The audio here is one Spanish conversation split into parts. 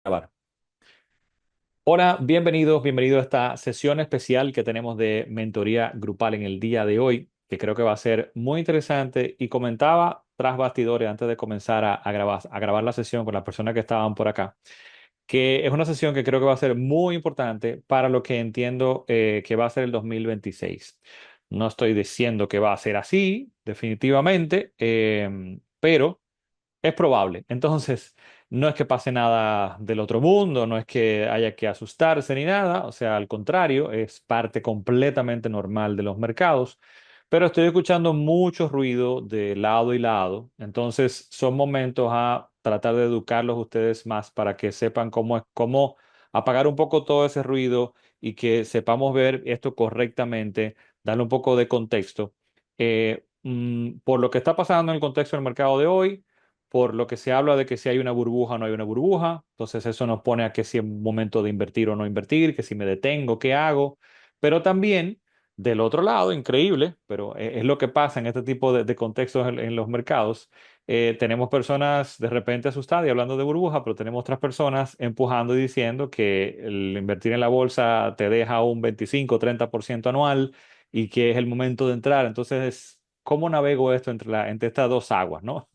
Grabar. Hola, bienvenidos a esta sesión especial que tenemos de mentoría grupal en el día de hoy, que creo que va a ser muy interesante. Y comentaba tras bastidores antes de comenzar a grabar la sesión con las personas que estaban por acá, que es una sesión que creo que va a ser muy importante para lo que entiendo que va a ser el 2026. No estoy diciendo que va a ser así, definitivamente, pero es probable. Entonces, no es que pase nada del otro mundo, no es que haya que asustarse ni nada, o sea, al contrario, es parte completamente normal de los mercados, pero estoy escuchando mucho ruido de lado y lado, entonces son momentos a tratar de educarlos ustedes más para que sepan cómo apagar un poco todo ese ruido y que sepamos ver esto correctamente, darle un poco de contexto. Por lo que está pasando en el contexto del mercado de hoy, por lo que se habla de que si hay una burbuja o no hay una burbuja, entonces eso nos pone a que si es momento de invertir o no invertir, que si me detengo, qué hago, pero también del otro lado, increíble, pero es lo que pasa en este tipo de contextos en los mercados. Tenemos personas de repente asustadas y hablando de burbuja, pero tenemos otras personas empujando y diciendo que el invertir en la bolsa te deja un 25 o 30% anual y que es el momento de entrar. Entonces, ¿cómo navego esto entre estas dos aguas, no?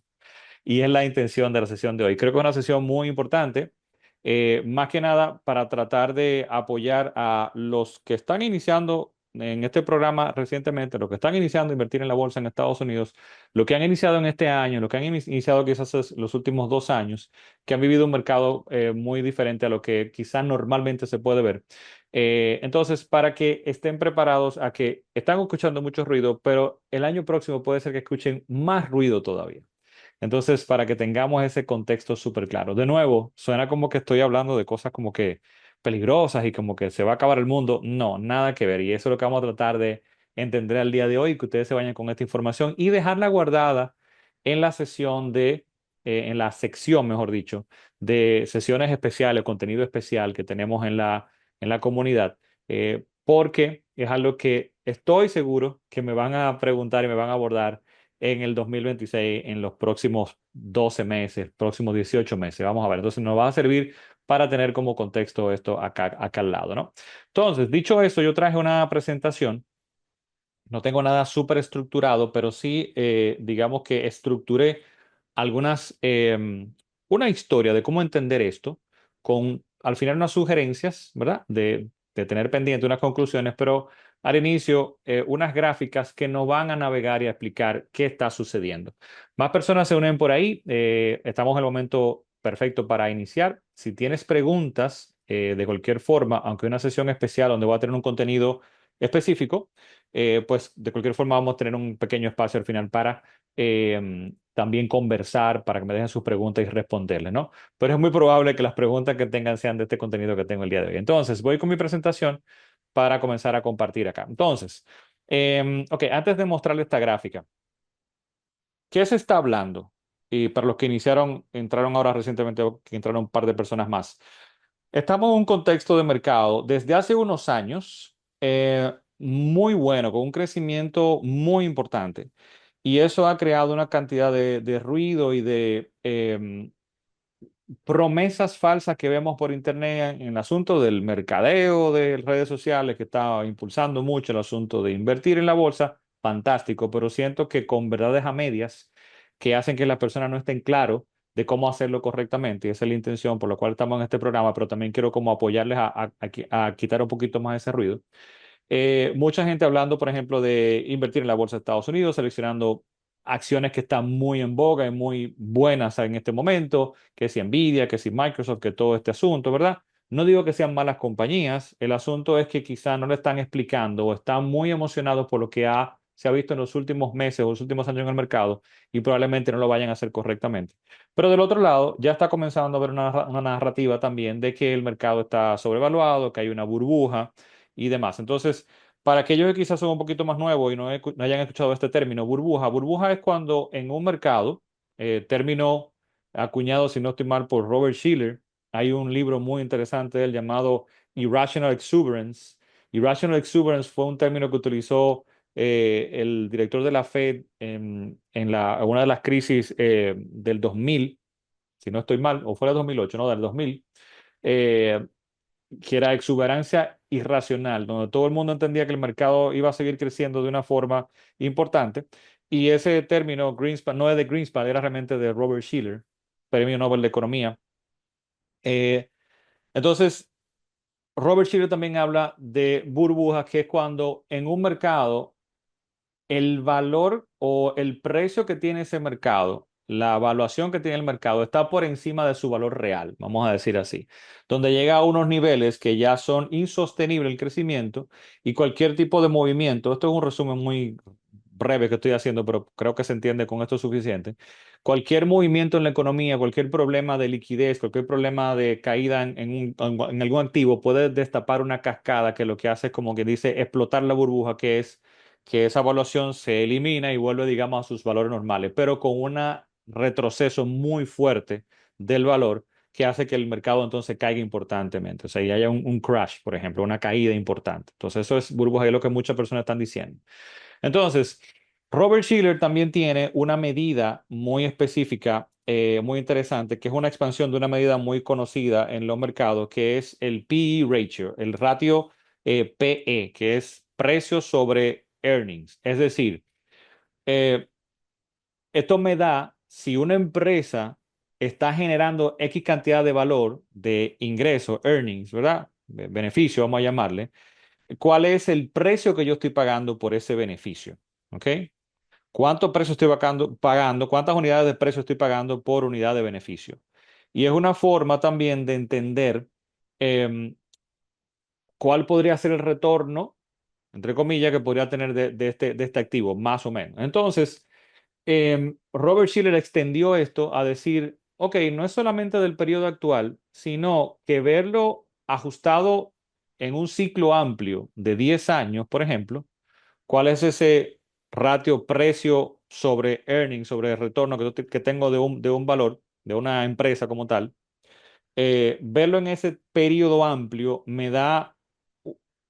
Y es la intención de la sesión de hoy. Creo que es una sesión muy importante, más que nada para tratar de apoyar a los que están iniciando en este programa recientemente, los que están iniciando a invertir en la bolsa en Estados Unidos, lo que han iniciado en este año, lo que han iniciado quizás los últimos 2 años, que han vivido un mercado muy diferente a lo que quizás normalmente se puede ver. Entonces, para que estén preparados a que están escuchando mucho ruido, pero el año próximo puede ser que escuchen más ruido todavía. Entonces, para que tengamos ese contexto súper claro. De nuevo, suena como que estoy hablando de cosas como que peligrosas y como que se va a acabar el mundo. No, nada que ver. Y eso es lo que vamos a tratar de entender al día de hoy, que ustedes se vayan con esta información y dejarla guardada en la sesión en la sección, mejor dicho, de sesiones especiales, contenido especial que tenemos en la comunidad, porque es algo que estoy seguro que me van a preguntar y me van a abordar en el 2026, en los próximos 12 meses, próximos 18 meses. Vamos a ver, entonces nos va a servir para tener como contexto esto acá al lado, ¿no? Entonces, dicho eso, yo traje una presentación. No tengo nada súper estructurado, pero sí, digamos que estructuré algunas, una historia de cómo entender esto, con al final unas sugerencias, ¿verdad? De tener pendiente unas conclusiones, pero al inicio unas gráficas que nos van a navegar y a explicar qué está sucediendo. Más personas se unen por ahí. Estamos en el momento perfecto para iniciar. Si tienes preguntas de cualquier forma, aunque una sesión especial donde voy a tener un contenido específico, pues de cualquier forma vamos a tener un pequeño espacio al final para también conversar, para que me dejen sus preguntas y responderles, ¿no? Pero es muy probable que las preguntas que tengan sean de este contenido que tengo el día de hoy. Entonces, voy con mi presentación para comenzar a compartir acá. Entonces, ok, antes de mostrarle esta gráfica, ¿qué se está hablando? Y para los que entraron ahora recientemente, o que entraron un par de personas más. Estamos en un contexto de mercado desde hace unos años muy bueno, con un crecimiento muy importante. Y eso ha creado una cantidad de ruido y de promesas falsas que vemos por internet en el asunto del mercadeo de redes sociales, que está impulsando mucho el asunto de invertir en la bolsa. Fantástico, pero siento que con verdades a medias que hacen que las personas no estén claro de cómo hacerlo correctamente. Y esa es la intención por la cual estamos en este programa, pero también quiero como apoyarles a quitar un poquito más ese ruido. Mucha gente hablando, por ejemplo, de invertir en la bolsa de Estados Unidos, seleccionando acciones que están muy en boga y muy buenas en este momento, que si Nvidia, que si Microsoft, que todo este asunto, ¿verdad? No digo que sean malas compañías, el asunto es que quizá no le están explicando o están muy emocionados por lo que se ha visto en los últimos meses o los últimos años en el mercado y probablemente no lo vayan a hacer correctamente. Pero del otro lado, ya está comenzando a haber una narrativa también de que el mercado está sobrevaluado, que hay una burbuja y demás. Entonces, para aquellos que quizás son un poquito más nuevos y no hayan escuchado este término, burbuja. Burbuja es cuando en un mercado, término acuñado, si no estoy mal, por Robert Shiller, hay un libro muy interesante de él llamado Irrational Exuberance. Irrational Exuberance fue un término que utilizó el director de la Fed en una de las crisis del 2000, si no estoy mal, o fue el 2008, no, del 2000, eh, que era exuberancia irracional, donde todo el mundo entendía que el mercado iba a seguir creciendo de una forma importante. Y ese término, Greenspan, no es de Greenspan, era realmente de Robert Shiller, Premio Nobel de Economía. Eh, entonces, Robert Shiller también habla de burbujas, que es cuando en un mercado el valor o el precio que tiene ese mercado, la evaluación que tiene el mercado está por encima de su valor real, vamos a decir así, donde llega a unos niveles que ya son insostenibles el crecimiento y cualquier tipo de movimiento. Esto es un resumen muy breve que estoy haciendo, pero creo que se entiende con esto suficiente. Cualquier movimiento en la economía, cualquier problema de liquidez, cualquier problema de caída en algún activo puede destapar una cascada que lo que hace es, como que dice, explotar la burbuja, que es que esa evaluación se elimina y vuelve, digamos, a sus valores normales, pero con un retroceso muy fuerte del valor que hace que el mercado entonces caiga importantemente. O sea, y haya un crash, por ejemplo, una caída importante. Entonces, eso es burbuja, y es lo que muchas personas están diciendo. Entonces, Robert Shiller también tiene una medida muy específica, muy interesante, que es una expansión de una medida muy conocida en los mercados, que es el PE ratio, el ratio PE, que es precio sobre earnings. Es decir, eh, esto me da si una empresa está generando X cantidad de valor, de ingresos, earnings, ¿verdad? Beneficio, vamos a llamarle. ¿Cuál es el precio que yo estoy pagando por ese beneficio? ¿Ok? ¿Cuánto precio estoy pagando? ¿Cuántas unidades de precio estoy pagando por unidad de beneficio? Y es una forma también de entender em, cuál podría ser el retorno, entre comillas, que podría tener de este activo, más o menos. Entonces, Robert Shiller extendió esto a decir, ok, no es solamente del periodo actual, sino que verlo ajustado en un ciclo amplio de 10 años, por ejemplo. ¿Cuál es ese ratio precio sobre earnings, sobre el retorno que tengo de un valor, de una empresa como tal? Verlo en ese periodo amplio me da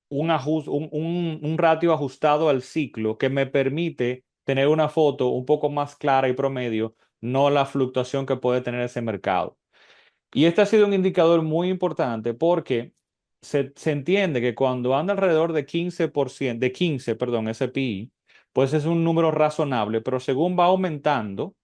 un ratio ajustado al ciclo que me permite tener una foto un poco más clara y promedio, no la fluctuación que puede tener ese mercado. Y este ha sido un indicador muy importante porque se entiende que cuando anda alrededor de 15%, de 15, perdón, ese PI, pues es un número razonable, pero según va aumentando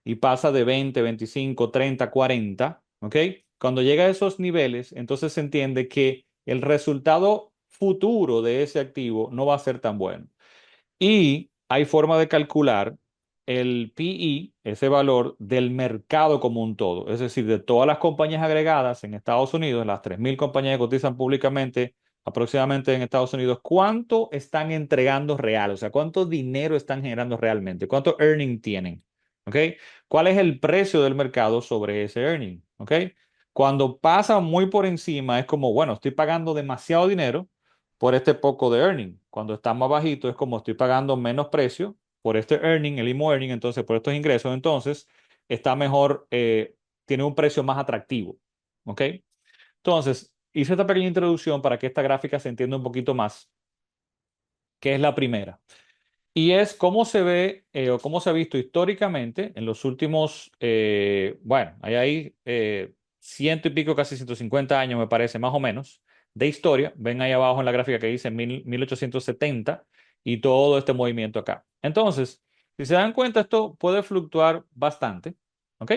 y pasa de 20, 25, 30, 40, ¿ok? Cuando llega a esos niveles, entonces se entiende que el resultado futuro de ese activo no va a ser tan bueno. Y hay forma de calcular el PE, ese valor del mercado como un todo, es decir, de todas las compañías agregadas en Estados Unidos, las 3.000 compañías que cotizan públicamente aproximadamente en Estados Unidos, ¿cuánto están entregando real? O sea, ¿cuánto dinero están generando realmente? ¿Cuánto earning tienen? ¿Ok? ¿Cuál es el precio del mercado sobre ese earning? ¿Ok? Cuando pasa muy por encima, es como, bueno, estoy pagando demasiado dinero por este poco de earning. Cuando está más bajito es como estoy pagando menos precio por este earning, el mismo earning, entonces por estos ingresos, entonces está mejor, tiene un precio más atractivo. ¿Ok? Entonces, hice esta pequeña introducción para que esta gráfica se entienda un poquito más, que es la primera. Y es cómo se ve o cómo se ha visto históricamente en los últimos, bueno, hay ahí ciento y pico, casi 150 años, me parece, más o menos, de historia. Ven ahí abajo en la gráfica que dice 1870 y todo este movimiento acá. Entonces, si se dan cuenta, esto puede fluctuar bastante, ¿ok?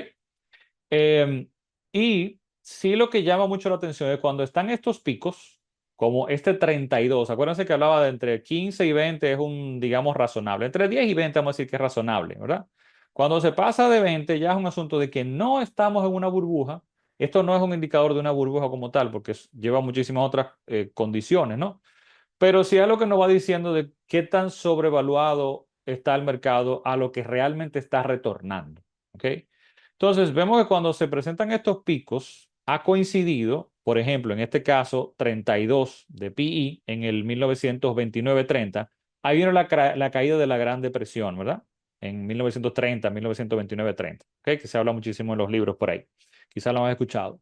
Eh, y sí, lo que llama mucho la atención es cuando están estos picos, como este 32. Acuérdense que hablaba de entre 15 y 20 es un, digamos, razonable. Entre 10 y 20 vamos a decir que es razonable, ¿verdad? Cuando se pasa de 20 ya es un asunto de que no estamos en una burbuja. Esto no es un indicador de una burbuja como tal, porque lleva muchísimas otras condiciones, ¿no? Pero sí es lo que nos va diciendo de qué tan sobrevaluado está el mercado a lo que realmente está retornando. ¿Ok? Entonces, vemos que cuando se presentan estos picos, ha coincidido, por ejemplo, en este caso, 32 de PI en el 1929-30, ahí vino la caída de la Gran Depresión, ¿verdad? En 1930, 1929-30, ¿ok? Que se habla muchísimo en los libros por ahí. Quizás lo han escuchado.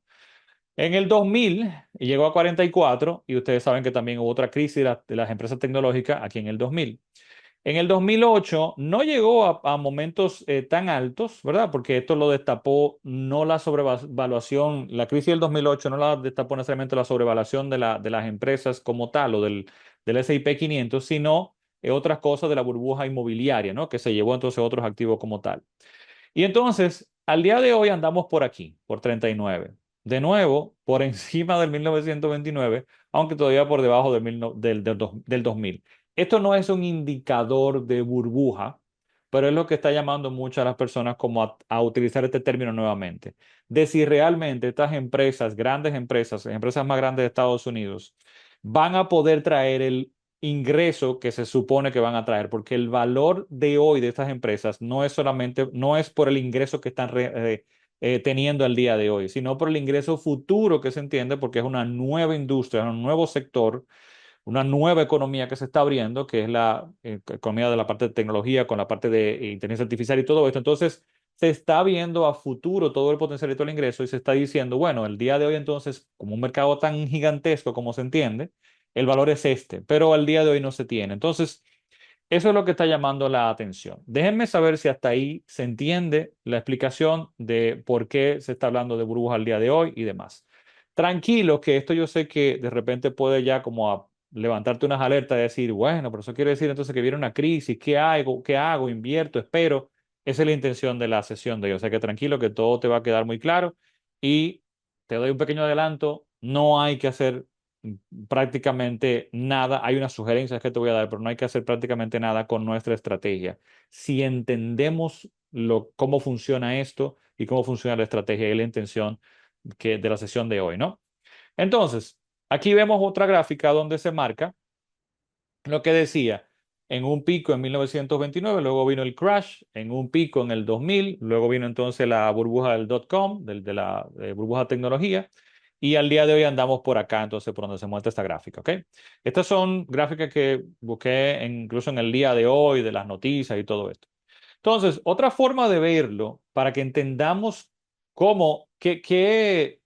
En el 2000 llegó a 44 y ustedes saben que también hubo otra crisis de las empresas tecnológicas aquí en el 2000. En el 2008 no llegó a momentos tan altos, ¿verdad? Porque esto lo destapó no la sobrevaluación, la crisis del 2008 no la destapó necesariamente la sobrevaluación de las empresas como tal o del S&P 500, sino otras cosas de la burbuja inmobiliaria, ¿no? Que se llevó entonces otros activos como tal. Y entonces, al día de hoy andamos por aquí, por 39. De nuevo, por encima del 1929, aunque todavía por debajo del 2000. Esto no es un indicador de burbuja, pero es lo que está llamando mucho a las personas como a utilizar este término nuevamente. De si realmente estas empresas, grandes empresas, empresas más grandes de Estados Unidos, van a poder traer el ingreso que se supone que van a traer, porque el valor de hoy de estas empresas no es solamente, no es por el ingreso que están teniendo al día de hoy, sino por el ingreso futuro que se entiende, porque es una nueva industria, un nuevo sector, una nueva economía que se está abriendo, que es la economía de la parte de tecnología con la parte de inteligencia artificial y todo esto. Entonces, se está viendo a futuro todo el potencial y todo el ingreso y se está diciendo, bueno, el día de hoy entonces, como un mercado tan gigantesco como se entiende, el valor es este, pero al día de hoy no se tiene. Entonces, eso es lo que está llamando la atención. Déjenme saber si hasta ahí se entiende la explicación de por qué se está hablando de burbujas al día de hoy y demás. Tranquilo, que esto yo sé que de repente puede ya como levantarte unas alertas y decir, bueno, pero eso quiere decir entonces que viene una crisis, ¿qué hago? ¿Qué hago? ¿Invierto? ¿Espero? Esa es la intención de la sesión de hoy. O sea que tranquilo, que todo te va a quedar muy claro y te doy un pequeño adelanto. No hay que hacer prácticamente nada. Hay unas sugerencias que te voy a dar, pero no hay que hacer prácticamente nada con nuestra estrategia. Si entendemos cómo funciona esto y cómo funciona la estrategia y la intención de la sesión de hoy, ¿no? Entonces, aquí vemos otra gráfica donde se marca lo que decía, en un pico en 1929, luego vino el crash, en un pico en el 2000, luego vino entonces la burbuja del dot-com, de la burbuja de tecnología, y al día de hoy andamos por acá, entonces por donde se muestra esta gráfica, ¿ok? Estas son gráficas que busqué incluso en el día de hoy, de las noticias y todo esto. Entonces, otra forma de verlo para que entendamos qué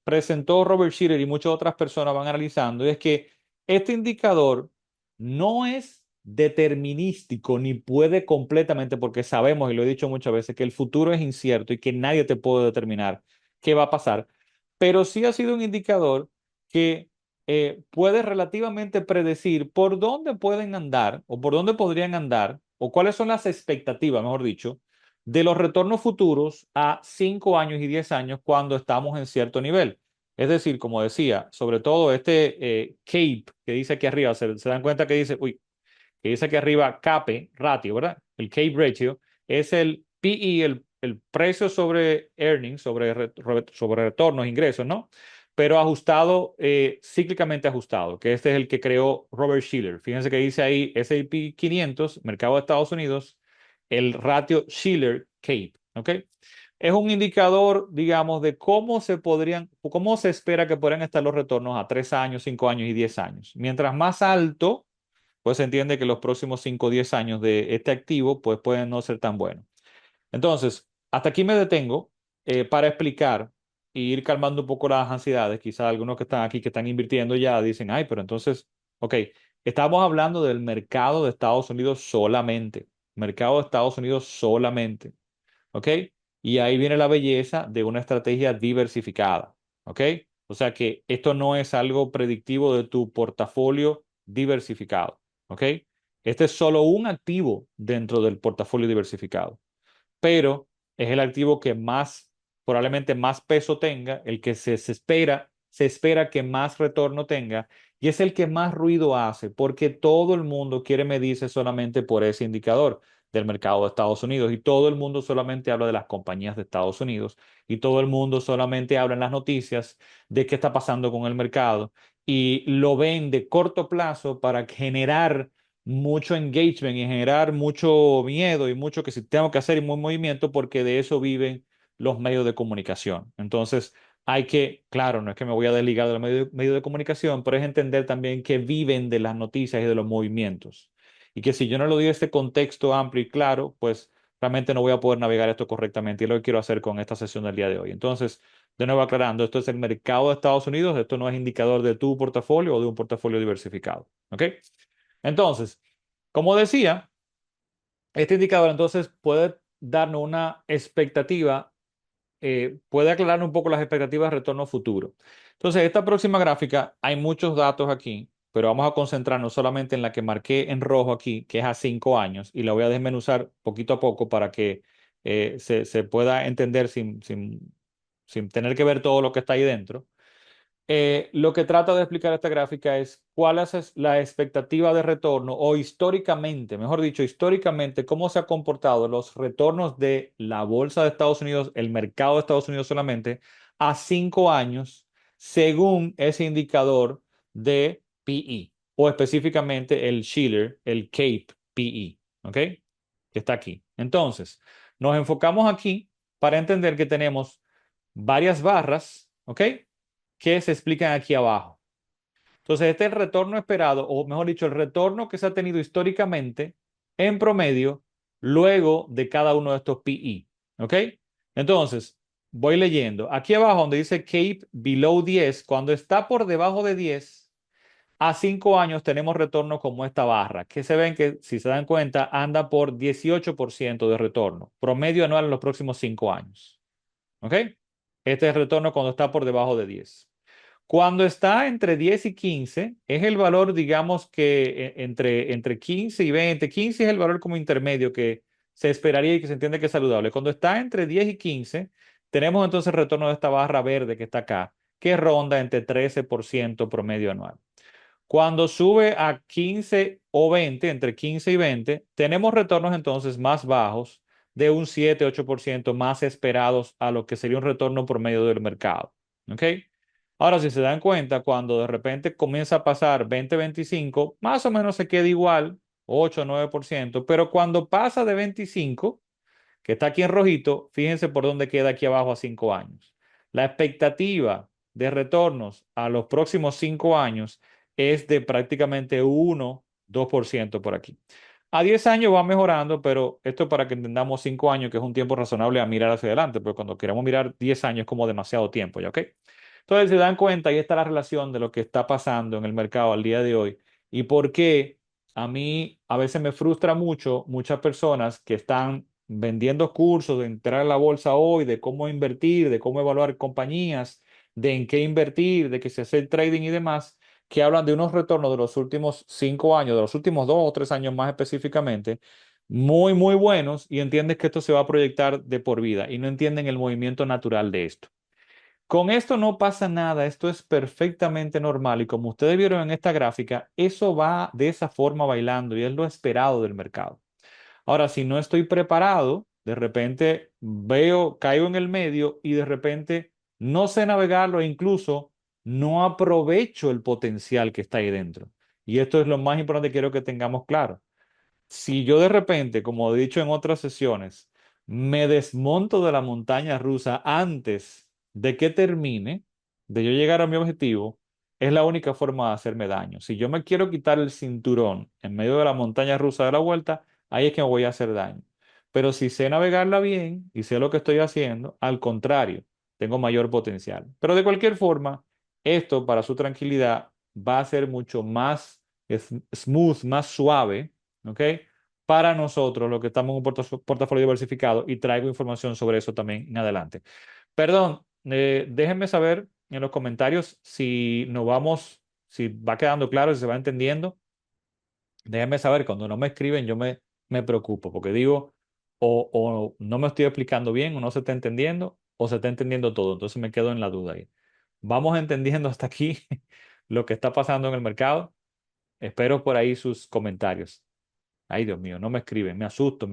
presentó Robert Shiller y muchas otras personas van analizando es que este indicador no es determinístico ni puede completamente, porque sabemos, y lo he dicho muchas veces, que el futuro es incierto y que nadie te puede determinar qué va a pasar, pero sí ha sido un indicador que puede relativamente predecir por dónde pueden andar o por dónde podrían andar o cuáles son las expectativas, mejor dicho, de los retornos futuros a 5 años y 10 años cuando estamos en cierto nivel. Es decir, como decía, sobre todo este CAPE que dice aquí arriba, se dan cuenta que dice, uy, que dice aquí arriba CAPE, ratio, ¿verdad? El CAPE ratio es el PE, el precio sobre earnings, sobre retornos, ingresos, ¿no? Pero ajustado, cíclicamente ajustado, que este es el que creó Robert Shiller. Fíjense que dice ahí S&P 500, mercado de Estados Unidos, el ratio Shiller-CAPE, ¿ok? Es un indicador, digamos, de cómo se espera que podrían estar los retornos a 3 años, 5 años y 10 años. Mientras más alto, pues se entiende que los próximos 5 o 10 años de este activo pues pueden no ser tan buenos. Entonces, hasta aquí me detengo para explicar y ir calmando un poco las ansiedades. Quizás algunos que están aquí, que están invirtiendo ya, dicen, ay, pero entonces, ok, estamos hablando del mercado de Estados Unidos solamente. Mercado de Estados Unidos solamente. ¿Ok? Y ahí viene la belleza de una estrategia diversificada. ¿Ok? O sea que esto no es algo predictivo de tu portafolio diversificado. ¿Ok? Este es solo un activo dentro del portafolio diversificado, pero es el activo que más, probablemente más peso tenga, el que se espera que más retorno tenga y es el que más ruido hace, porque todo el mundo quiere medirse solamente por ese indicador del mercado de Estados Unidos y todo el mundo solamente habla de las compañías de Estados Unidos y todo el mundo solamente habla en las noticias de qué está pasando con el mercado y lo ven de corto plazo para generar mucho engagement y generar mucho miedo y mucho que si tengo que hacer y muy movimiento porque de eso viven los medios de comunicación. Entonces, hay que, claro, no es que me voy a desligar de los medios de comunicación, pero es entender también que viven de las noticias y de los movimientos. Y que si yo no lo doy este contexto amplio y claro, pues realmente no voy a poder navegar esto correctamente y es lo que quiero hacer con esta sesión del día de hoy. Entonces, de nuevo aclarando, esto es el mercado de Estados Unidos, esto no es indicador de tu portafolio o de un portafolio diversificado. ¿Ok? Entonces, Como decía, este indicador entonces puede darnos una expectativa, puede aclarar un poco las expectativas de retorno futuro. Entonces, esta próxima gráfica, hay muchos datos aquí, pero vamos a concentrarnos solamente en la que marqué en rojo aquí, que es a 5 años, y la voy a desmenuzar poquito a poco para que se pueda entender sin tener que ver todo lo que está ahí dentro. Lo que trata de explicar esta gráfica es cuál es la expectativa de retorno o históricamente, mejor dicho, históricamente, cómo se han comportado los retornos de la bolsa de Estados Unidos, el mercado de Estados Unidos solamente, a 5 años, según ese indicador de PE, o específicamente el Shiller, el CAPE PE, ¿ok? Que está aquí. Entonces, nos enfocamos aquí para entender que tenemos varias barras, ¿ok? Que se explican aquí abajo. Entonces, este es el retorno esperado, o mejor dicho, el retorno que se ha tenido históricamente en promedio luego de cada uno de estos PE. ¿Ok? Entonces, voy leyendo. Aquí abajo donde dice CAPE below 10, cuando está por debajo de 10, a 5 años tenemos retorno como esta barra, que se ven que, si se dan cuenta, anda por 18% de retorno, promedio anual en los próximos 5 años. ¿Ok? Este es el retorno cuando está por debajo de 10. Cuando está entre 10 y 15, es el valor, digamos que entre 15 y 20. 15 es el valor como intermedio que se esperaría y que se entiende que es saludable. Cuando está entre 10 y 15, tenemos entonces el retorno de esta barra verde que está acá, que ronda entre 13% promedio anual. Cuando sube a 15 o 20, entre 15 y 20, tenemos retornos entonces más bajos de un 7-8% más esperados a lo que sería un retorno promedio del mercado. ¿Ok? Ahora, si se dan cuenta, cuando de repente comienza a pasar 20-25, más o menos se queda igual, 8-9%, pero cuando pasa de 25, que está aquí en rojito, fíjense por dónde queda aquí abajo a 5 años. La expectativa de retornos a los próximos 5 años es de prácticamente 1-2% por aquí. A 10 años va mejorando, pero esto es para que entendamos 5 años, que es un tiempo razonable a mirar hacia adelante, pero cuando queremos mirar 10 años es como demasiado tiempo, ¿ya? ¿Ok? Entonces, se dan cuenta, ahí está la relación de lo que está pasando en el mercado al día de hoy y por qué a mí a veces me frustra mucho muchas personas que están vendiendo cursos de entrar a la bolsa hoy, de cómo invertir, de cómo evaluar compañías, de en qué invertir, de que se hace el trading y demás, que hablan de unos retornos de los últimos 5 años, de los últimos 2 o 3 años más específicamente, muy, muy buenos y entiendes que esto se va a proyectar de por vida y no entienden el movimiento natural de esto. Con esto no pasa nada, esto es perfectamente normal y como ustedes vieron en esta gráfica, eso va de esa forma bailando y es lo esperado del mercado. Ahora, si no estoy preparado, de repente veo, caigo en el medio y de repente no sé navegarlo e incluso no aprovecho el potencial que está ahí dentro. Y esto es lo más importante que quiero que tengamos claro. Si yo de repente, como he dicho en otras sesiones, me desmonto de la montaña rusa antes de que termine, de yo llegar a mi objetivo, es la única forma de hacerme daño. Si yo me quiero quitar el cinturón en medio de la montaña rusa de la vuelta, ahí es que me voy a hacer daño. Pero si sé navegarla bien y sé lo que estoy haciendo, al contrario, tengo mayor potencial. Pero de cualquier forma, esto para su tranquilidad va a ser mucho más smooth, más suave, ¿ok? Para nosotros, los que estamos en un portafolio diversificado, y traigo información sobre eso también en adelante. Perdón, déjenme saber en los comentarios si nos vamos, si va quedando claro, si se va entendiendo. Déjenme saber, cuando no me escriben, me preocupo, porque digo, o no me estoy explicando bien, o no se está entendiendo, o se está entendiendo todo. Entonces me quedo en la duda ahí. Vamos entendiendo hasta aquí lo que está pasando en el mercado. Espero por ahí sus comentarios. Ay, Dios mío, no me escriben, me asusto,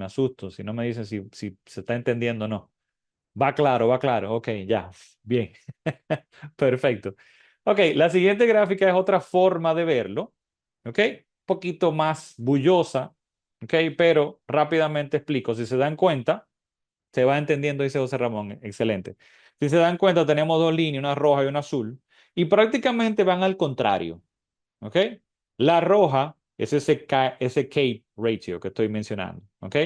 si no me dicen si se está entendiendo o no. Va claro, ok, ya, bien, perfecto. Ok, la siguiente gráfica es otra forma de verlo, ok, un poquito más bullosa, ok, pero rápidamente explico. Si se dan cuenta, se va entendiendo, dice José Ramón, excelente. Si se dan cuenta, tenemos dos líneas, una roja y una azul, y prácticamente van al contrario. ¿Ok? La roja es ese CAPE ratio que estoy mencionando. ¿Ok?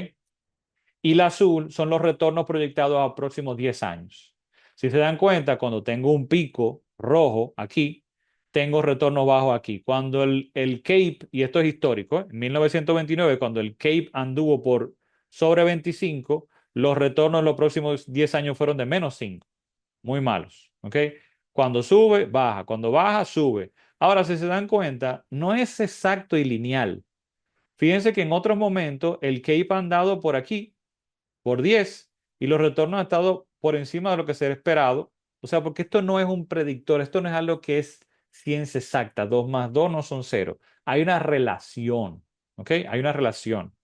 Y la azul son los retornos proyectados a los próximos 10 años. Si se dan cuenta, cuando tengo un pico rojo aquí, tengo retornos bajos aquí. Cuando el CAPE, y esto es histórico, en 1929, cuando el CAPE anduvo por sobre 25, los retornos en los próximos 10 años fueron de -5, muy malos. ¿Ok? Cuando sube, baja. Cuando baja, sube. Ahora, si se dan cuenta, no es exacto y lineal. Fíjense que en otros momentos el CAPE ha andado por aquí, por 10, y los retornos han estado por encima de lo que se ha esperado. O sea, porque esto no es un predictor, esto no es algo que es ciencia exacta. 2 más 2 no son cero. Hay una relación, ¿ok? Hay una relación,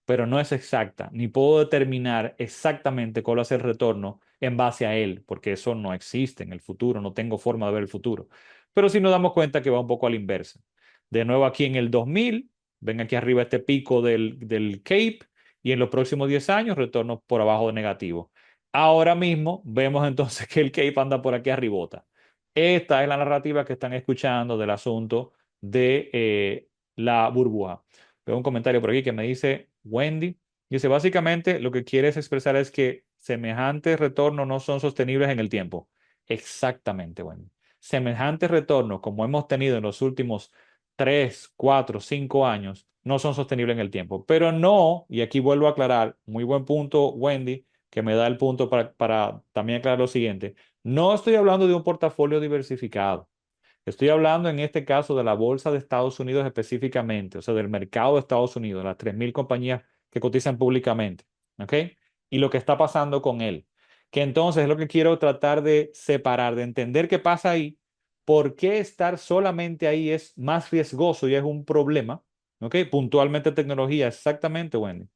pero no es exacta, ni puedo determinar exactamente cuál va a ser el retorno en base a él, porque eso no existe en el futuro, no tengo forma de ver el futuro. Pero si nos damos cuenta que va un poco a la inversa. De nuevo aquí en el 2000, ven aquí arriba este pico del CAPE, y en los próximos 10 años retorno por abajo de negativo. Ahora mismo vemos entonces que el CAPE anda por aquí arribota. Esta es la narrativa que están escuchando del asunto de la burbuja. Veo un comentario por aquí que me dice Wendy. Dice, básicamente lo que quieres expresar es que semejantes retornos no son sostenibles en el tiempo. Exactamente, Wendy. Semejantes retornos como hemos tenido en los últimos 3, 4, 5 años no son sostenibles en el tiempo. Pero no, y aquí vuelvo a aclarar, muy buen punto, Wendy, que me da el punto para también aclarar lo siguiente. No estoy hablando de un portafolio diversificado. Estoy hablando en este caso de la bolsa de Estados Unidos específicamente, o sea, del mercado de Estados Unidos, las 3.000 compañías que cotizan públicamente, ¿ok? Y lo que está pasando con él. Que entonces es lo que quiero tratar de separar, de entender qué pasa ahí, por qué estar solamente ahí es más riesgoso y es un problema, ¿ok? Puntualmente tecnología, exactamente, Wendy.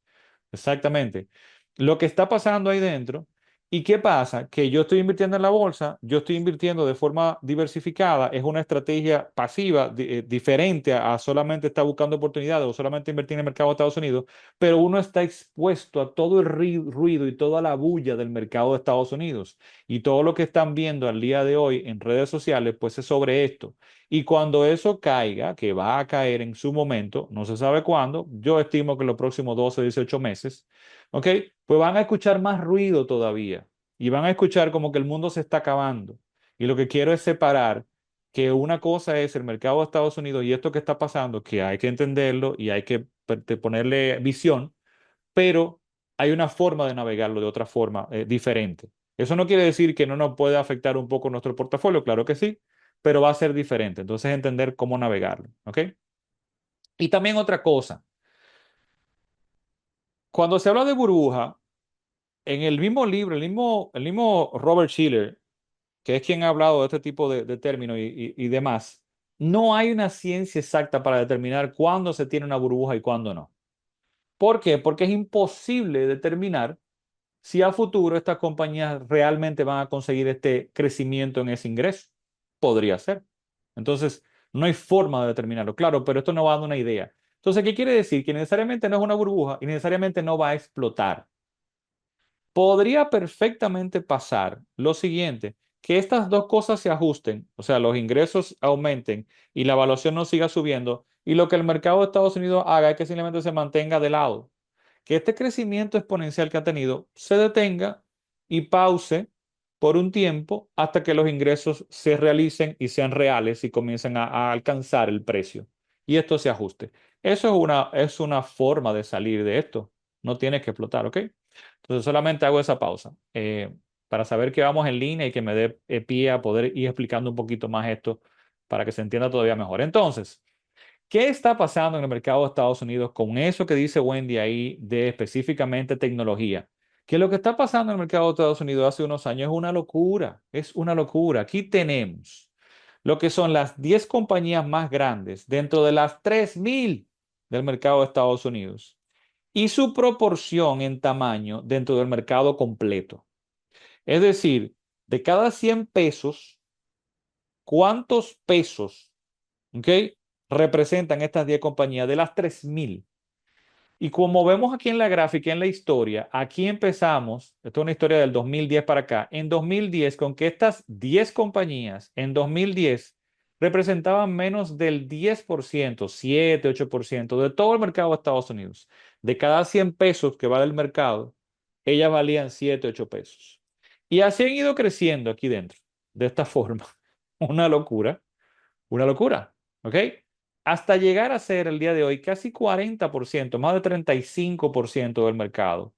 Exactamente. Lo que está pasando ahí dentro. ¿Y qué pasa? Que yo estoy invirtiendo en la bolsa, yo estoy invirtiendo de forma diversificada, es una estrategia pasiva diferente a solamente estar buscando oportunidades o solamente invertir en el mercado de Estados Unidos, pero uno está expuesto a todo el ruido y toda la bulla del mercado de Estados Unidos. Y todo lo que están viendo al día de hoy en redes sociales, pues es sobre esto. Y cuando eso caiga, que va a caer en su momento, no se sabe cuándo, yo estimo que en los próximos 12, 18 meses, ¿ok? Pues van a escuchar más ruido todavía y van a escuchar como que el mundo se está acabando. Y lo que quiero es separar que una cosa es el mercado de Estados Unidos y esto que está pasando, que hay que entenderlo y hay que ponerle visión, pero hay una forma de navegarlo de otra forma diferente. Eso no quiere decir que no nos pueda afectar un poco nuestro portafolio, claro que sí, pero va a ser diferente. Entonces, entender cómo navegarlo, ¿ok? Y también otra cosa, cuando se habla de burbuja, en el mismo libro, el mismo Robert Schiller, que es quien ha hablado de este tipo de términos y demás, no hay una ciencia exacta para determinar cuándo se tiene una burbuja y cuándo no. ¿Por qué? Porque es imposible determinar si a futuro estas compañías realmente van a conseguir este crecimiento en ese ingreso. Podría ser. Entonces, no hay forma de determinarlo. Claro, pero esto no va dando una idea. Entonces, ¿qué quiere decir? Que necesariamente no es una burbuja y necesariamente no va a explotar. Podría perfectamente pasar lo siguiente, que estas dos cosas se ajusten, o sea, los ingresos aumenten y la evaluación no siga subiendo, y lo que el mercado de Estados Unidos haga es que simplemente se mantenga de lado, que este crecimiento exponencial que ha tenido se detenga y pause por un tiempo hasta que los ingresos se realicen y sean reales y comiencen a alcanzar el precio. Y esto se ajuste. Eso es una forma de salir de esto. No tienes que explotar, ¿ok? Entonces solamente hago esa pausa para saber que vamos en línea y que me dé pie a poder ir explicando un poquito más esto para que se entienda todavía mejor. Entonces, ¿qué está pasando en el mercado de Estados Unidos con eso que dice Wendy ahí de específicamente tecnología? Que lo que está pasando en el mercado de Estados Unidos hace unos años es una locura, es una locura. Aquí tenemos lo que son las 10 compañías más grandes dentro de las 3.000 del mercado de Estados Unidos y su proporción en tamaño dentro del mercado completo. Es decir, de cada 100 pesos, ¿cuántos pesos, ok, representan estas 10 compañías de las 3.000? Y como vemos aquí en la gráfica, en la historia, aquí empezamos, esto es una historia del 2010 para acá, en 2010, con que estas 10 compañías en 2010 representaban menos del 10%, 7, 8% de todo el mercado de Estados Unidos. De cada 100 pesos que vale el mercado, ellas valían 7, 8 pesos. Y así han ido creciendo aquí dentro, de esta forma. Una locura. Una locura, ¿ok? Hasta llegar a ser el día de hoy casi 40%, más de 35% del mercado.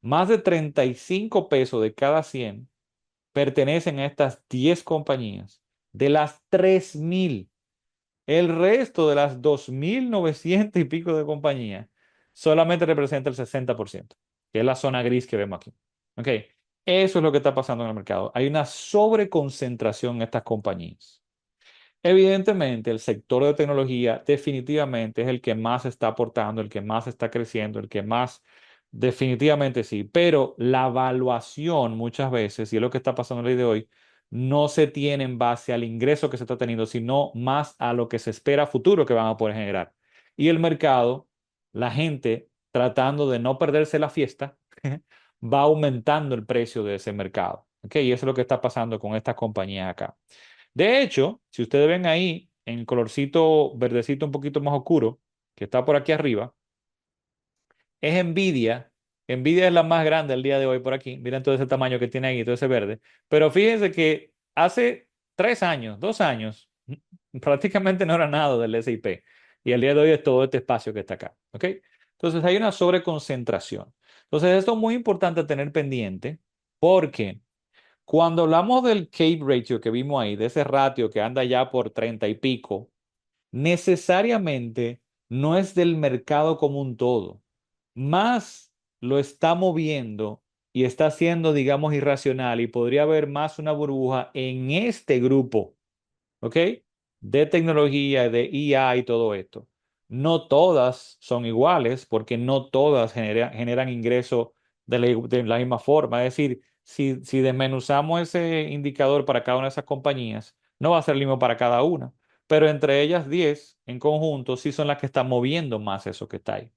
Más de 35 pesos de cada 100 pertenecen a estas 10 compañías. De las 3.000, el resto de las 2.900 y pico de compañías solamente representa el 60%, que es la zona gris que vemos aquí. ¿Ok? Eso es lo que está pasando en el mercado. Hay una sobreconcentración en estas compañías. Evidentemente, el sector de tecnología definitivamente es el que más está aportando, el que más está creciendo, el que más, definitivamente sí, pero la evaluación muchas veces, y es lo que está pasando en el día de hoy, no se tiene en base al ingreso que se está teniendo, sino más a lo que se espera a futuro que van a poder generar. Y el mercado, la gente tratando de no perderse la fiesta, va aumentando el precio de ese mercado. ¿Ok? Y eso es lo que está pasando con estas compañías acá. De hecho, si ustedes ven ahí en colorcito verdecito un poquito más oscuro, que está por aquí arriba, es Nvidia. Nvidia es la más grande el día de hoy por aquí. Miren todo ese tamaño que tiene ahí, todo ese verde. Pero fíjense que hace 3 años, 2 años, prácticamente no era nada del S&P. Y el día de hoy es todo este espacio que está acá. ¿Ok? Entonces hay una sobreconcentración. Entonces esto es muy importante tener pendiente porque cuando hablamos del CAPE ratio que vimos ahí, de ese ratio que anda ya por 30 y pico, necesariamente no es del mercado como un todo, más lo está moviendo y está siendo, digamos, irracional y podría haber más una burbuja en este grupo. ¿Ok? De tecnología, de IA y todo esto. No todas son iguales porque no todas generan ingresos de la misma forma. Es decir, si desmenuzamos ese indicador para cada una de esas compañías, no va a ser el mismo para cada una, pero entre ellas 10 en conjunto sí son las que están moviendo más eso que está ahí.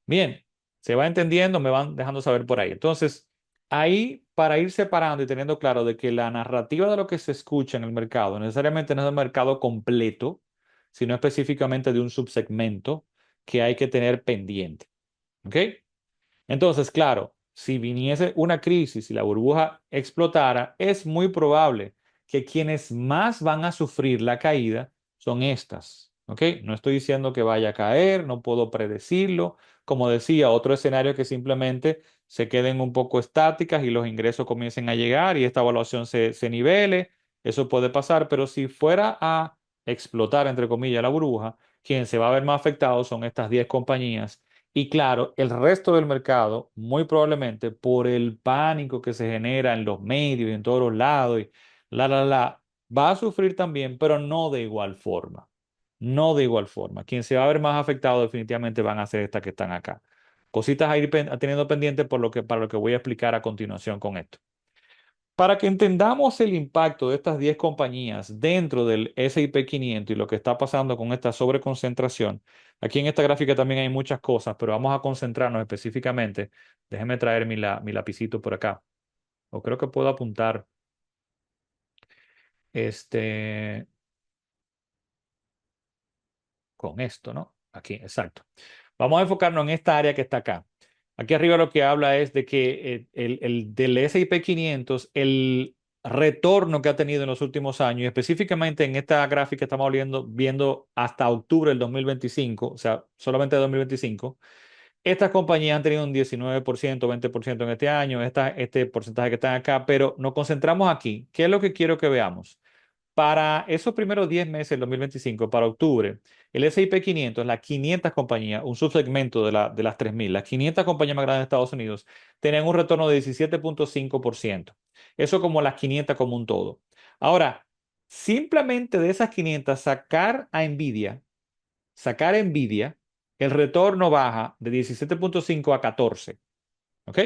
Bien, se va entendiendo, me van dejando saber por ahí. Entonces, ahí para ir separando y teniendo claro de que la narrativa de lo que se escucha en el mercado necesariamente no es del mercado completo, sino específicamente de un subsegmento que hay que tener pendiente. ¿Ok? Entonces, claro, si viniese una crisis y la burbuja explotara, es muy probable que quienes más van a sufrir la caída son estas. ¿Ok? No estoy diciendo que vaya a caer, no puedo predecirlo. Como decía, otro escenario es que simplemente se queden un poco estáticas y los ingresos comiencen a llegar y esta evaluación se nivele. Eso puede pasar, pero si fuera a explotar, entre comillas, la burbuja, quien se va a ver más afectado son estas 10 compañías y claro, el resto del mercado, muy probablemente por el pánico que se genera en los medios y en todos los lados, y va a sufrir también, pero no de igual forma. No de igual forma. Quien se va a ver más afectado definitivamente van a ser estas que están acá. Cositas a ir teniendo pendientes para lo que voy a explicar a continuación con esto. Para que entendamos el impacto de estas 10 compañías dentro del S&P 500 y lo que está pasando con esta sobreconcentración, aquí en esta gráfica también hay muchas cosas, pero vamos a concentrarnos específicamente. Déjeme traer mi lapicito por acá. O creo que puedo apuntar este con esto, ¿no? Aquí, exacto. Vamos a enfocarnos en esta área que está acá. Aquí arriba lo que habla es de que el del S&P 500, el retorno que ha tenido en los últimos años, y específicamente en esta gráfica estamos viendo hasta octubre del 2025, o sea, solamente 2025, estas compañías han tenido un 19%, 20% en este año, este porcentaje que están acá, pero nos concentramos aquí. ¿Qué es lo que quiero que veamos? Para esos primeros 10 meses del 2025, para octubre, el S&P 500, las 500 compañías, un subsegmento de las 3.000, las 500 compañías más grandes de Estados Unidos, tenían un retorno de 17,5%. Eso como las 500 como un todo. Ahora, simplemente de esas 500, sacar Nvidia, el retorno baja de 17,5 a 14. ¿Ok?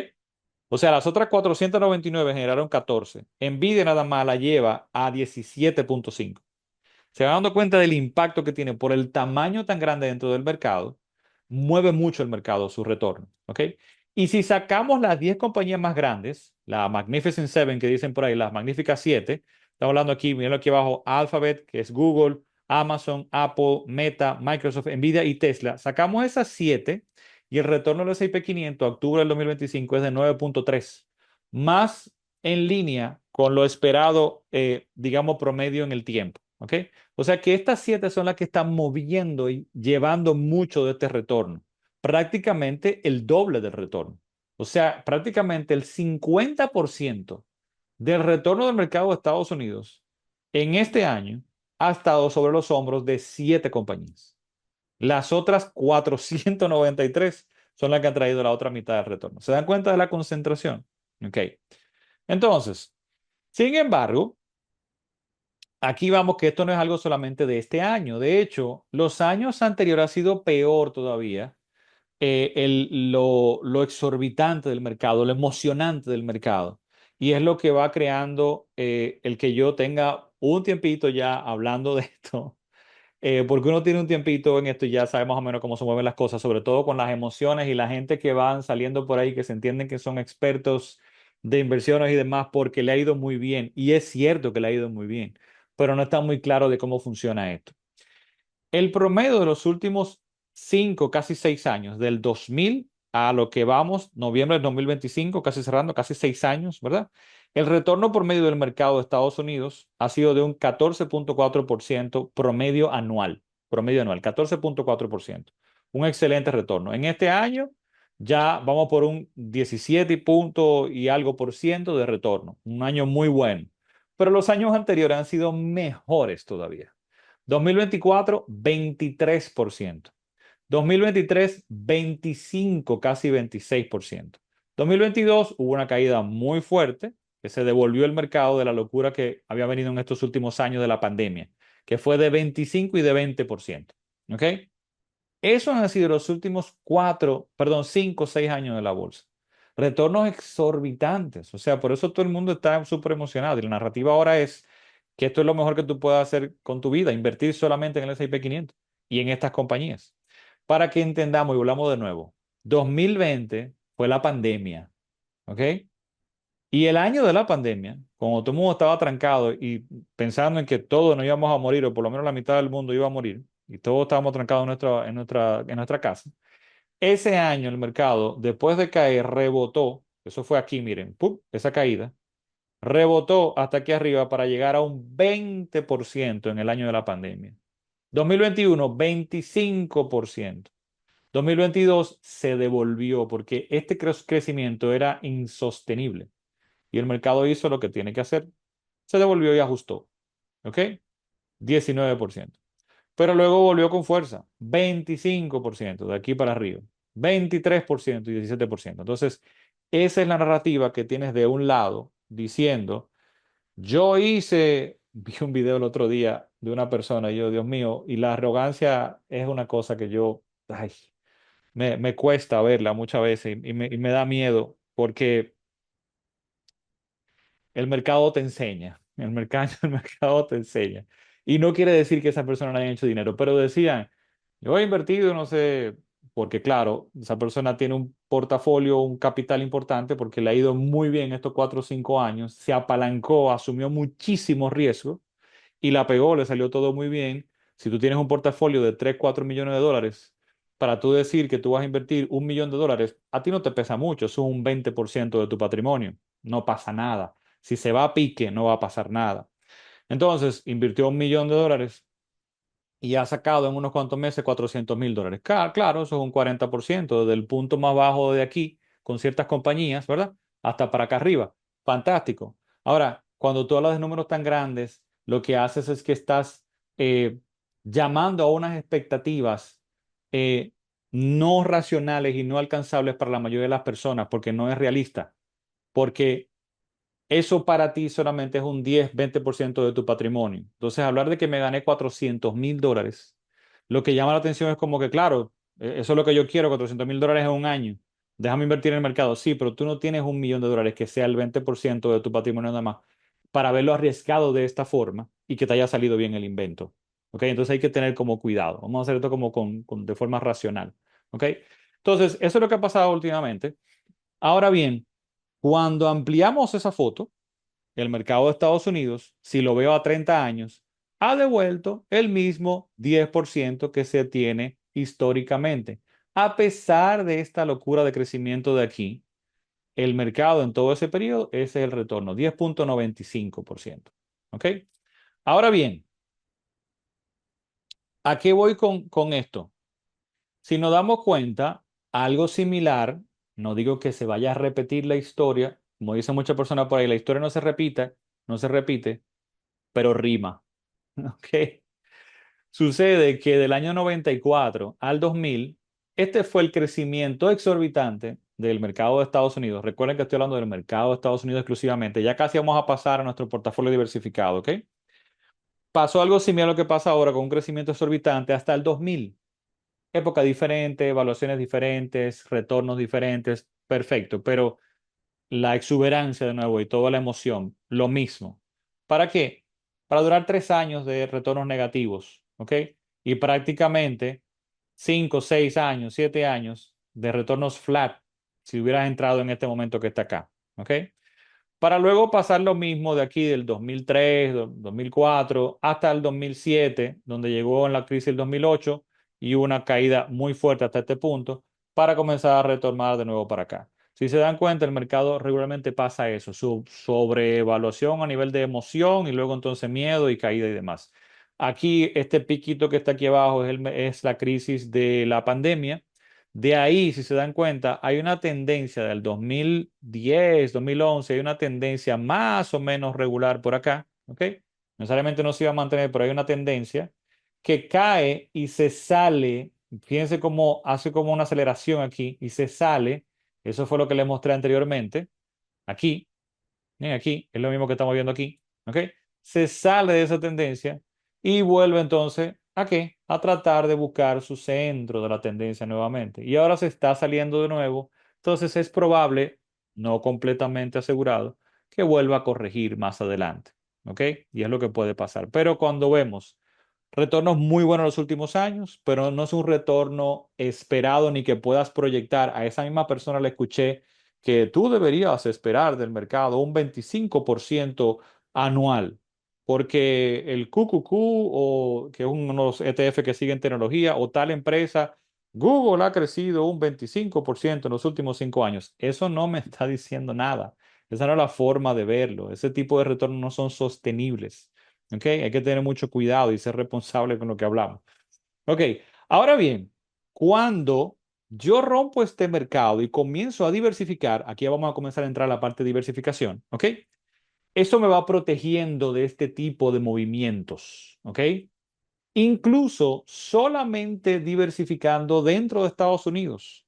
O sea, las otras 499 generaron 14. Nvidia nada más la lleva a 17,5. Se va dando cuenta del impacto que tiene por el tamaño tan grande dentro del mercado, mueve mucho el mercado su retorno. ¿Ok? Y si sacamos las 10 compañías más grandes, la Magnificent Seven que dicen por ahí, las Magníficas 7, estamos hablando aquí, miren aquí abajo, Alphabet, que es Google, Amazon, Apple, Meta, Microsoft, Nvidia y Tesla. Sacamos esas 7 y el retorno del S&P 500 a octubre del 2025 es de 9,3, más en línea con lo esperado, digamos, promedio en el tiempo. ¿Ok? O sea que estas 7 son las que están moviendo y llevando mucho de este retorno. Prácticamente el doble del retorno. O sea, prácticamente el 50% del retorno del mercado de Estados Unidos en este año ha estado sobre los hombros de 7 compañías. Las otras 493 son las que han traído la otra mitad del retorno. ¿Se dan cuenta de la concentración? Ok. Entonces, sin embargo, aquí vamos que esto no es algo solamente de este año. De hecho, los años anteriores ha sido peor todavía. Lo exorbitante del mercado, lo emocionante del mercado. Y es lo que va creando el que yo tenga un tiempito ya hablando de esto. Porque uno tiene un tiempito en esto y ya sabe más o menos cómo se mueven las cosas, sobre todo con las emociones y la gente que van saliendo por ahí, que se entienden que son expertos de inversiones y demás, porque le ha ido muy bien. Y es cierto que le ha ido muy bien, pero no está muy claro de cómo funciona esto. El promedio de los últimos 5, casi 6 años, del 2000 a lo que vamos, noviembre del 2025, casi cerrando, casi 6 años, ¿verdad? El retorno promedio del mercado de Estados Unidos ha sido de un 14.4% promedio anual, 14.4%. Un excelente retorno. En este año ya vamos por un 17 punto y algo por ciento de retorno, un año muy bueno. Pero los años anteriores han sido mejores todavía. 2024, 23%. 2023, 25, casi 26%. 2022 hubo una caída muy fuerte que se devolvió el mercado de la locura que había venido en estos últimos años de la pandemia, que fue de 25 y de 20%. ¿Ok? Esos han sido los últimos 5 o 6 años de la bolsa. Retornos exorbitantes. O sea, por eso todo el mundo está súper emocionado. Y la narrativa ahora es que esto es lo mejor que tú puedas hacer con tu vida, invertir solamente en el S&P 500 y en estas compañías. Para que entendamos y volvamos de nuevo, 2020 fue la pandemia, ¿ok? Y el año de la pandemia, cuando todo el mundo estaba trancado y pensando en que todos nos íbamos a morir, o por lo menos la mitad del mundo iba a morir, y todos estábamos trancados en nuestra casa, ese año el mercado, después de caer, rebotó, eso fue aquí, miren, ¡pum! Esa caída, rebotó hasta aquí arriba para llegar a un 20% en el año de la pandemia. 2021, 25%. 2022 se devolvió porque este crecimiento era insostenible y el mercado hizo lo que tiene que hacer, se devolvió y ajustó, ¿ok? 19%. Pero luego volvió con fuerza, 25% de aquí para arriba, 23% y 17%. Entonces, esa es la narrativa que tienes de un lado diciendo, vi un video el otro día de una persona, y yo, Dios mío, y la arrogancia es una cosa que ay, me cuesta verla muchas veces y me da miedo porque el mercado te enseña, el mercado te enseña. Y no quiere decir que esa persona no haya hecho dinero, pero decían, yo he invertido, no sé, porque claro, esa persona tiene un portafolio, un capital importante porque le ha ido muy bien estos 4 o 5 años, se apalancó, asumió muchísimos riesgos y la pegó, le salió todo muy bien. Si tú tienes un portafolio de 3 4 millones de dólares, para tú decir que tú vas a invertir 1 millón de dólares, a ti no te pesa mucho, es un 20% de tu patrimonio, no pasa nada. Si se va a pique, no va a pasar nada. Entonces, invirtió 1 millón de dólares y ha sacado en unos cuantos meses 400.000 dólares. Claro, eso es un 40% del punto más bajo de aquí, con ciertas compañías, ¿verdad? Hasta para acá arriba. Fantástico. Ahora, cuando tú hablas de números tan grandes, lo que haces es que estás eh, llamando a unas expectativas eh, no racionales y no alcanzables para la mayoría de las personas, porque no es realista. Porque eso para ti solamente es un 10, 20% de tu patrimonio. Entonces, hablar de que me gané 400.000 dólares, lo que llama la atención es como que, claro, eso es lo que yo quiero, 400.000 dólares en un año. Déjame invertir en el mercado. Sí, pero tú no tienes 1 millón de dólares que sea el 20% de tu patrimonio nada más para haberlo arriesgado de esta forma y que te haya salido bien el invento. ¿Ok? Entonces hay que tener como cuidado. Vamos a hacer esto como de forma racional. ¿Ok? Entonces, eso es lo que ha pasado últimamente. Ahora bien, cuando ampliamos esa foto, el mercado de Estados Unidos, si lo veo a 30 años, ha devuelto el mismo 10% que se tiene históricamente. A pesar de esta locura de crecimiento de aquí, el mercado en todo ese periodo, ese es el retorno, 10.95%. ¿Ok? Ahora bien, ¿A qué voy con esto? Si nos damos cuenta, algo similar, no digo que se vaya a repetir la historia, como dicen muchas personas por ahí, la historia no se repite, no se repite, pero rima. ¿Ok? Sucede que del año 94 al 2000, este fue el crecimiento exorbitante del mercado de Estados Unidos. Recuerden que estoy hablando del mercado de Estados Unidos exclusivamente. Ya casi vamos a pasar a nuestro portafolio diversificado, ¿ok? Pasó algo similar a lo que pasa ahora con un crecimiento exorbitante hasta el 2000. Época diferente, evaluaciones diferentes, retornos diferentes, perfecto, pero la exuberancia de nuevo y toda la emoción, lo mismo. ¿Para qué? Para durar 3 años de retornos negativos, ¿ok? Y prácticamente 5, 6 años, 7 años de retornos flat si hubieras entrado en este momento que está acá, ¿ok? Para luego pasar lo mismo de aquí del 2003, 2004 hasta el 2007, donde llegó en la crisis del 2008 y hubo una caída muy fuerte hasta este punto, para comenzar a retomar de nuevo para acá. Si se dan cuenta, el mercado regularmente pasa eso, su sobreevaluación a nivel de emoción y luego entonces miedo y caída y demás. Aquí, este piquito que está aquí abajo es la crisis de la pandemia. De ahí, si se dan cuenta, hay una tendencia del 2010, 2011, hay una tendencia más o menos regular por acá, ¿ok? Necesariamente no se iba a mantener, pero hay una tendencia que cae y se sale. Fíjense cómo hace como una aceleración aquí y se sale. Eso fue lo que les mostré anteriormente. Aquí, miren aquí, es lo mismo que estamos viendo aquí, ¿ok? Se sale de esa tendencia y vuelve entonces ¿a qué? A tratar de buscar su centro de la tendencia nuevamente. Y ahora se está saliendo de nuevo, entonces es probable, no completamente asegurado, que vuelva a corregir más adelante, ¿ok? Y es lo que puede pasar. Pero cuando vemos retornos muy buenos en los últimos años, pero no es un retorno esperado ni que puedas proyectar. A esa misma persona le escuché que tú deberías esperar del mercado un 25% anual, porque el QQQ, o que es uno de los ETF que siguen tecnología, o tal empresa, Google ha crecido un 25% en los últimos 5 años. Eso no me está diciendo nada. Esa no es la forma de verlo. Ese tipo de retornos no son sostenibles. ¿Ok? Hay que tener mucho cuidado y ser responsable con lo que hablamos. Ok, ahora bien, cuando yo rompo este mercado y comienzo a diversificar, aquí ya vamos a comenzar a entrar a la parte de diversificación, ¿ok? Eso me va protegiendo de este tipo de movimientos, ¿ok? Incluso solamente diversificando dentro de Estados Unidos.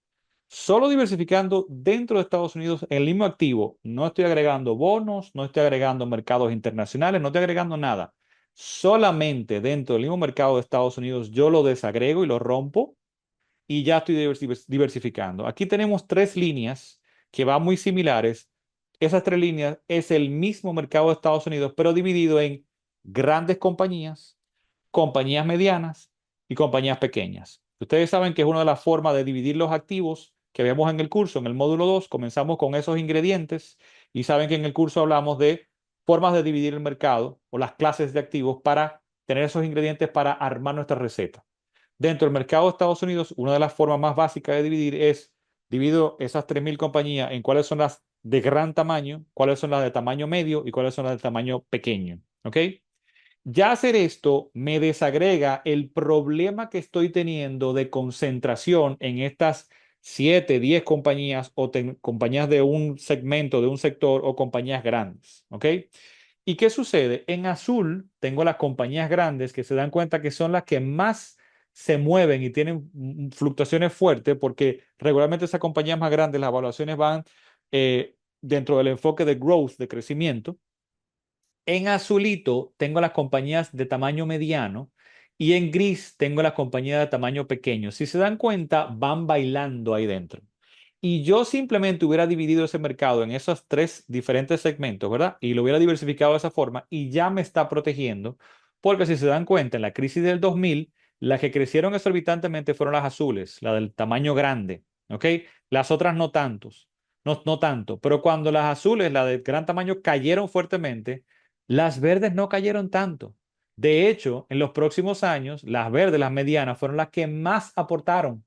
Solo diversificando dentro de Estados Unidos el mismo activo. No estoy agregando bonos, no estoy agregando mercados internacionales, no estoy agregando nada. Solamente dentro del mismo mercado de Estados Unidos yo lo desagrego y lo rompo y ya estoy diversificando. Aquí tenemos tres líneas que van muy similares. Esas tres líneas es el mismo mercado de Estados Unidos, pero dividido en grandes compañías, compañías medianas y compañías pequeñas. Ustedes saben que es una de las formas de dividir los activos que vemos en el curso, en el módulo 2. Comenzamos con esos ingredientes y saben que en el curso hablamos de formas de dividir el mercado o las clases de activos para tener esos ingredientes para armar nuestra receta. Dentro del mercado de Estados Unidos, una de las formas más básicas de dividir es divido esas 3.000 compañías en cuáles son las de gran tamaño, cuáles son las de tamaño medio y cuáles son las de tamaño pequeño. ¿Ok? Ya hacer esto me desagrega el problema que estoy teniendo de concentración en estas 7, 10 compañías o compañías de un segmento, de un sector o compañías grandes. ¿Ok? ¿Y qué sucede? En azul tengo las compañías grandes que se dan cuenta que son las que más se mueven y tienen fluctuaciones fuertes porque regularmente esas compañías más grandes, las evaluaciones van dentro del enfoque de growth, de crecimiento. En azulito tengo las compañías de tamaño mediano y en gris tengo las compañías de tamaño pequeño. Si se dan cuenta, van bailando ahí dentro. Y yo simplemente hubiera dividido ese mercado en esos tres diferentes segmentos, ¿verdad? Y lo hubiera diversificado de esa forma y ya me está protegiendo, porque si se dan cuenta, en la crisis del 2000, las que crecieron exorbitantemente fueron las azules, la del tamaño grande, ¿ok? Las otras no tantos, no tanto, pero cuando las azules, la de gran tamaño, cayeron fuertemente, las verdes no cayeron tanto. De hecho, en los próximos años, las verdes, las medianas, fueron las que más aportaron.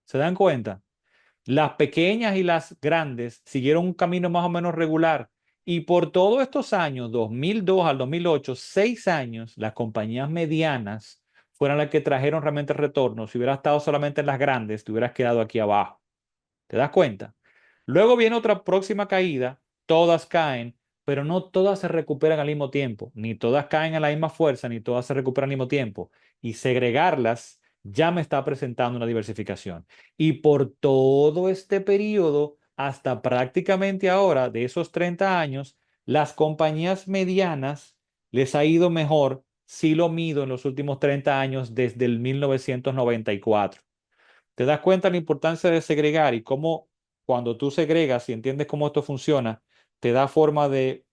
¿Se dan cuenta? Las pequeñas y las grandes siguieron un camino más o menos regular. Y por todos estos años, 2002 al 2008, 6 años, las compañías medianas fueran las que trajeron realmente retorno. Si hubieras estado solamente en las grandes, te hubieras quedado aquí abajo. ¿Te das cuenta? Luego viene otra próxima caída, todas caen, pero no todas se recuperan al mismo tiempo, ni todas caen a la misma fuerza, ni todas se recuperan al mismo tiempo. Y segregarlas ya me está presentando una diversificación. Y por todo este periodo, hasta prácticamente ahora, de esos 30 años, las compañías medianas les ha ido mejor si lo mido en los últimos 30 años desde el 1994. ¿Te das cuenta de la importancia de segregar y cómo cuando tú segregas y entiendes cómo esto funciona, te da forma de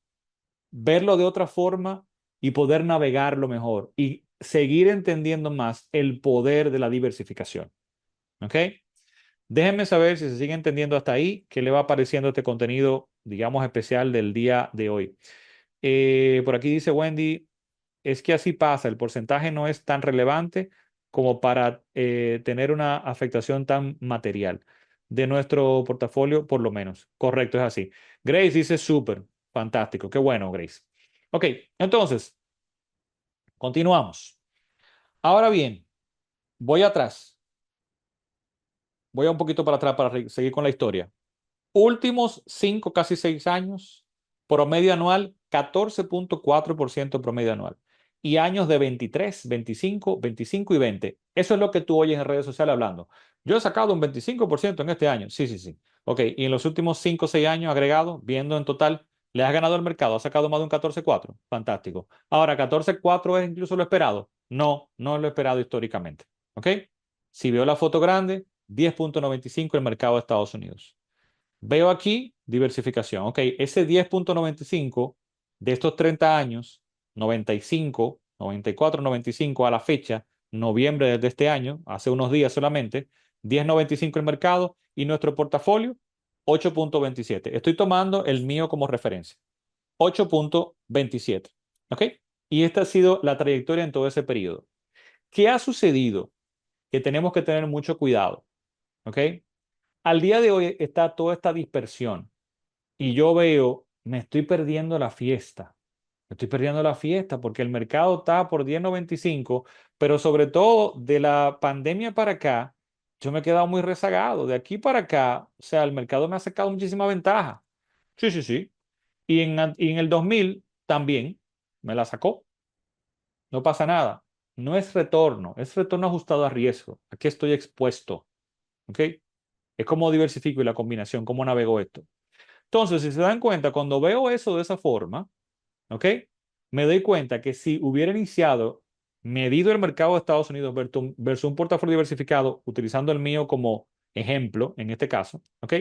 verlo de otra forma y poder navegarlo mejor y seguir entendiendo más el poder de la diversificación? ¿Ok? Déjenme saber si se sigue entendiendo hasta ahí, qué le va pareciendo este contenido, digamos, especial del día de hoy. Por aquí dice Wendy, es que así pasa, el porcentaje no es tan relevante como para tener una afectación tan material de nuestro portafolio, por lo menos. Correcto, es así. Grace dice súper, fantástico, qué bueno, Grace. Ok, entonces, continuamos. Ahora bien, voy atrás, voy a un poquito para atrás para seguir con la historia. Últimos 5, casi 6 años, promedio anual 14,4% promedio anual. Y años de 23, 25, 25 y 20. Eso es lo que tú oyes en redes sociales hablando. Yo he sacado un 25% en este año. Sí, sí, sí. Ok, y en los últimos 5 o 6 años agregado, viendo en total, le has ganado al mercado, has sacado más de un 14,4. Fantástico. Ahora, 14,4 es incluso lo esperado. No, no es lo esperado históricamente. Ok, si veo la foto grande, 10,95 el mercado de Estados Unidos. Veo aquí diversificación. Ok, ese 10,95 de estos 30 años, 95, 94, 95 a la fecha, noviembre de este año, hace unos días solamente, 10,95 el mercado y nuestro portafolio, 8,27. Estoy tomando el mío como referencia, 8,27. Ok, y esta ha sido la trayectoria en todo ese periodo. ¿Qué ha sucedido? Que tenemos que tener mucho cuidado. Ok, al día de hoy está toda esta dispersión y yo veo, me estoy perdiendo la fiesta. Me estoy perdiendo la fiesta porque el mercado está por 10,95, pero sobre todo de la pandemia para acá, yo me he quedado muy rezagado. De aquí para acá, o sea, el mercado me ha sacado muchísima ventaja. Sí, sí, sí. Y en el 2000 también me la sacó. No pasa nada. No es retorno ajustado a riesgo. Aquí estoy expuesto. ¿Ok? Es como diversifico y la combinación, cómo navego esto. Entonces, si se dan cuenta, cuando veo eso de esa forma, ¿ok? Me doy cuenta que si hubiera iniciado, medido el mercado de Estados Unidos versus un portafolio diversificado, utilizando el mío como ejemplo, en este caso, ¿ok?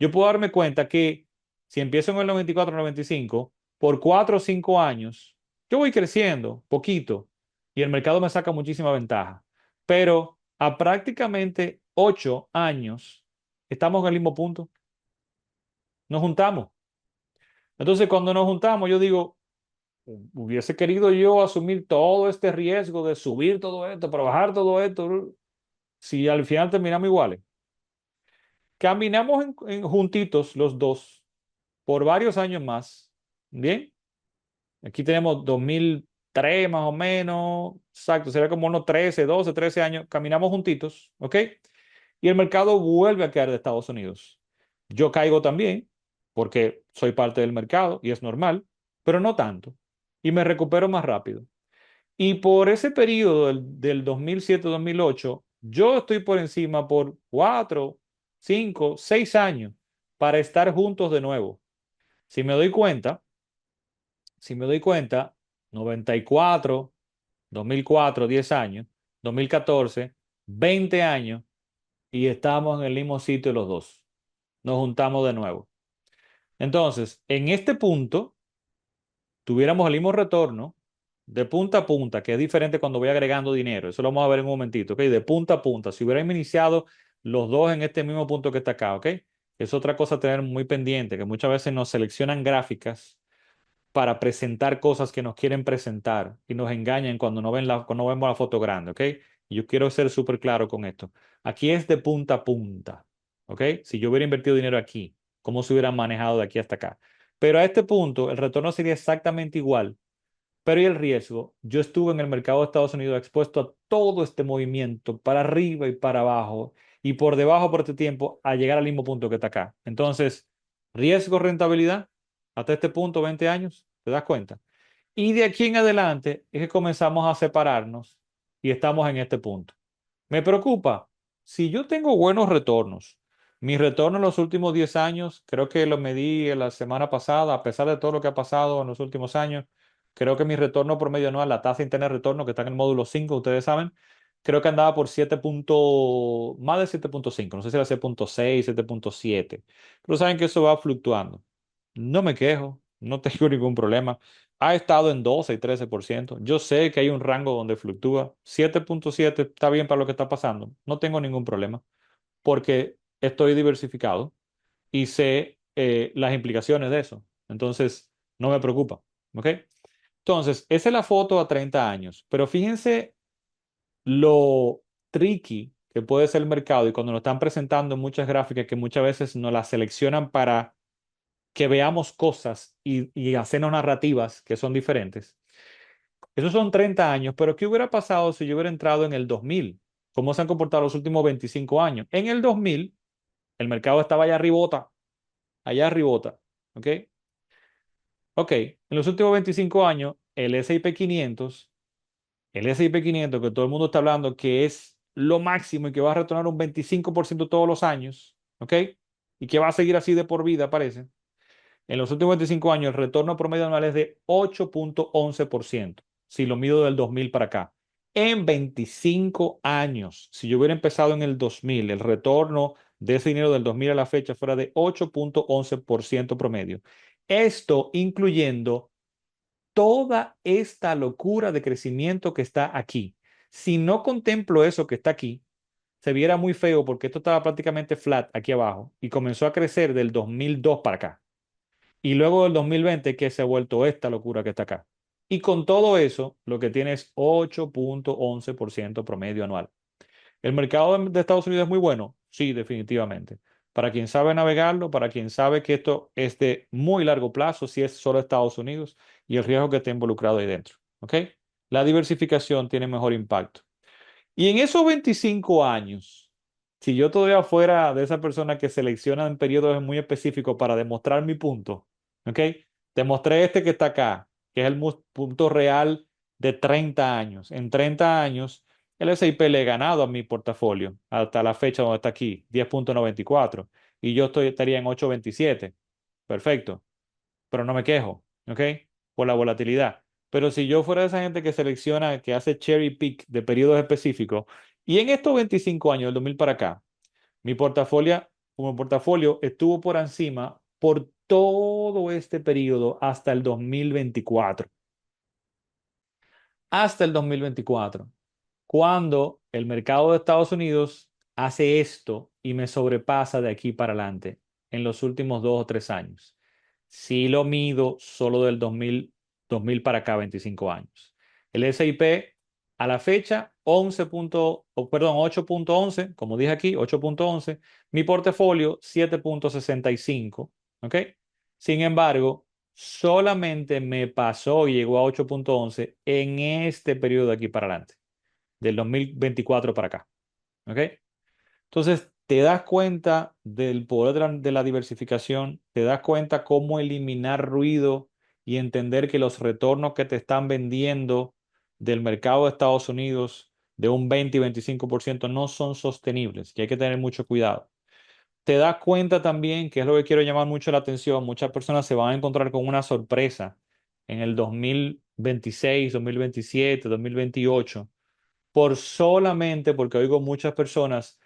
Yo puedo darme cuenta que si empiezo en el 94, 95, por 4 o 5 años, yo voy creciendo poquito y el mercado me saca muchísima ventaja. Pero a prácticamente 8 años, estamos en el mismo punto. Nos juntamos. Entonces, cuando nos juntamos, yo digo, hubiese querido yo asumir todo este riesgo de subir todo esto, para bajar todo esto, si al final terminamos iguales. Caminamos juntitos los dos por varios años más. Bien, aquí tenemos 2003 más o menos, exacto, sería como unos 13, 12, 13 años. Caminamos juntitos, ¿ok? Y el mercado vuelve a caer de Estados Unidos. Yo caigo también, porque soy parte del mercado y es normal, pero no tanto. Y me recupero más rápido. Y por ese periodo del 2007-2008, yo estoy por encima por 4, 5, 6 años para estar juntos de nuevo. Si me doy cuenta, si me doy cuenta, 94, 2004, 10 años, 2014, 20 años y estamos en el mismo sitio los dos. Nos juntamos de nuevo. Entonces, en este punto, tuviéramos el mismo retorno de punta a punta, que es diferente cuando voy agregando dinero. Eso lo vamos a ver en un momentito, ¿ok? De punta a punta. Si hubiéramos iniciado los dos en este mismo punto que está acá, ¿ok? Es otra cosa a tener muy pendiente, que muchas veces nos seleccionan gráficas para presentar cosas que nos quieren presentar y nos engañan cuando vemos la foto grande, ¿ok? Y yo quiero ser súper claro con esto. Aquí es de punta a punta, ¿ok? Si yo hubiera invertido dinero aquí, ¿cómo se hubiera manejado de aquí hasta acá? Pero a este punto, el retorno sería exactamente igual Pero ¿y el riesgo? Yo estuve en el mercado de Estados Unidos expuesto a todo este movimiento para arriba y para abajo y por debajo por este tiempo a llegar al mismo punto que está acá. Entonces, riesgo, rentabilidad, hasta este punto, 20 años, ¿te das cuenta? Y de aquí en adelante es que comenzamos a separarnos y estamos en este punto. Me preocupa, si yo tengo buenos retornos, mi retorno en los últimos 10 años, creo que lo medí la semana pasada, a pesar de todo lo que ha pasado en los últimos años, creo que mi retorno promedio anual, la tasa interna de retorno que está en el módulo 5, ustedes saben, creo que andaba por 7 más de 7,5, no sé si era 7,6, 7,7, pero saben que eso va fluctuando. No me quejo, no tengo ningún problema. Ha estado en 12 y 13%. Yo sé que hay un rango donde fluctúa. 7,7 está bien para lo que está pasando. No tengo ningún problema porque estoy diversificado y sé las implicaciones de eso. Entonces, no me preocupa. ¿Ok? Entonces, esa es la foto a 30 años. Pero fíjense lo tricky que puede ser el mercado y cuando nos están presentando muchas gráficas que muchas veces nos las seleccionan para que veamos cosas y hacernos narrativas que son diferentes. Esos son 30 años, pero ¿qué hubiera pasado si yo hubiera entrado en el 2000? ¿Cómo se han comportado los últimos 25 años? En el 2000, el mercado estaba allá arribota, ¿ok? Ok, en los últimos 25 años, el S&P 500 que todo el mundo está hablando que es lo máximo y que va a retornar un 25% todos los años, ¿ok? Y que va a seguir así de por vida, parece. En los últimos 25 años, el retorno promedio anual es de 8,11%, si lo mido del 2000 para acá. En 25 años, si yo hubiera empezado en el 2000, el retorno de ese dinero del 2000 a la fecha fuera de 8,11% promedio. Esto incluyendo toda esta locura de crecimiento que está aquí. Si no contemplo eso que está aquí, se viera muy feo porque esto estaba prácticamente flat aquí abajo y comenzó a crecer del 2002 para acá. Y luego del 2020 que se ha vuelto esta locura que está acá. Y con todo eso, lo que tiene es 8,11% promedio anual. ¿El mercado de Estados Unidos es muy bueno? Sí, definitivamente. Para quien sabe navegarlo, para quien sabe que esto es de muy largo plazo, si es solo Estados Unidos y el riesgo que está involucrado ahí dentro. ¿Ok? La diversificación tiene mejor impacto. Y en esos 25 años, si yo todavía fuera de esa persona que selecciona en periodos muy específicos para demostrar mi punto, ¿ok? Demostré este que está acá, que es el punto real de 30 años. En 30 años, el S&P le he ganado a mi portafolio hasta la fecha donde está aquí, 10,94. Y yo estaría en 8,27. Perfecto, pero no me quejo, ¿ok? Por la volatilidad. Pero si yo fuera de esa gente que selecciona, que hace cherry pick de periodos específicos, y en estos 25 años, del 2000 para acá, como portafolio estuvo por encima por todo este periodo hasta el 2024. Hasta el 2024 cuando el mercado de Estados Unidos hace esto y me sobrepasa de aquí para adelante en los últimos 2 o 3 años. Si lo mido solo del 2000 para acá, 25 años. El S&P a la fecha, 8,11, como dije aquí, 8,11. Mi portafolio, 7,65. ¿Ok? Sin embargo, solamente me pasó y llegó a 8,11 en este periodo de aquí para adelante del 2024 para acá. ¿Ok? Entonces, te das cuenta del poder de la diversificación, te das cuenta cómo eliminar ruido y entender que los retornos que te están vendiendo del mercado de Estados Unidos de un 20 y 25% no son sostenibles y hay que tener mucho cuidado. Te das cuenta también, que es lo que quiero llamar mucho la atención, muchas personas se van a encontrar con una sorpresa en el 2026, 2027, 2028 solamente porque oigo muchas personas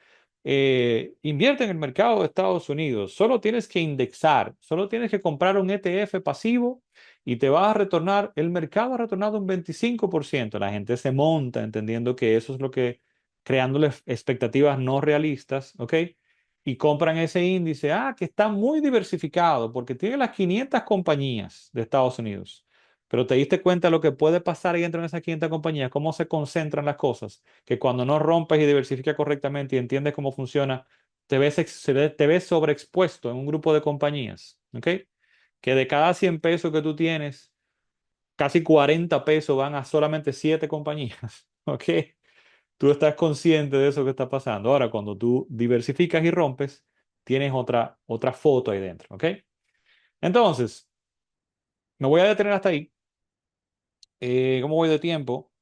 invierten en el mercado de Estados Unidos. Solo tienes que indexar, solo tienes que comprar un ETF pasivo y te va a retornar, el mercado ha retornado un 25%. La gente se monta entendiendo que eso es lo que, creándole expectativas no realistas, ¿ok? Y compran ese índice, que está muy diversificado porque tiene las 500 compañías de Estados Unidos. Pero te diste cuenta de lo que puede pasar ahí dentro de esa 500 compañías, cómo se concentran las cosas, que cuando no rompes y diversificas correctamente y entiendes cómo funciona, te ves sobreexpuesto en un grupo de compañías, ¿ok? Que de cada 100 pesos que tú tienes, casi 40 pesos van a solamente 7 compañías. ¿Ok? Tú estás consciente de eso que está pasando. Ahora, cuando tú diversificas y rompes, tienes otra foto ahí dentro. ¿Ok? Entonces, me voy a detener hasta ahí. ¿Cómo voy de tiempo?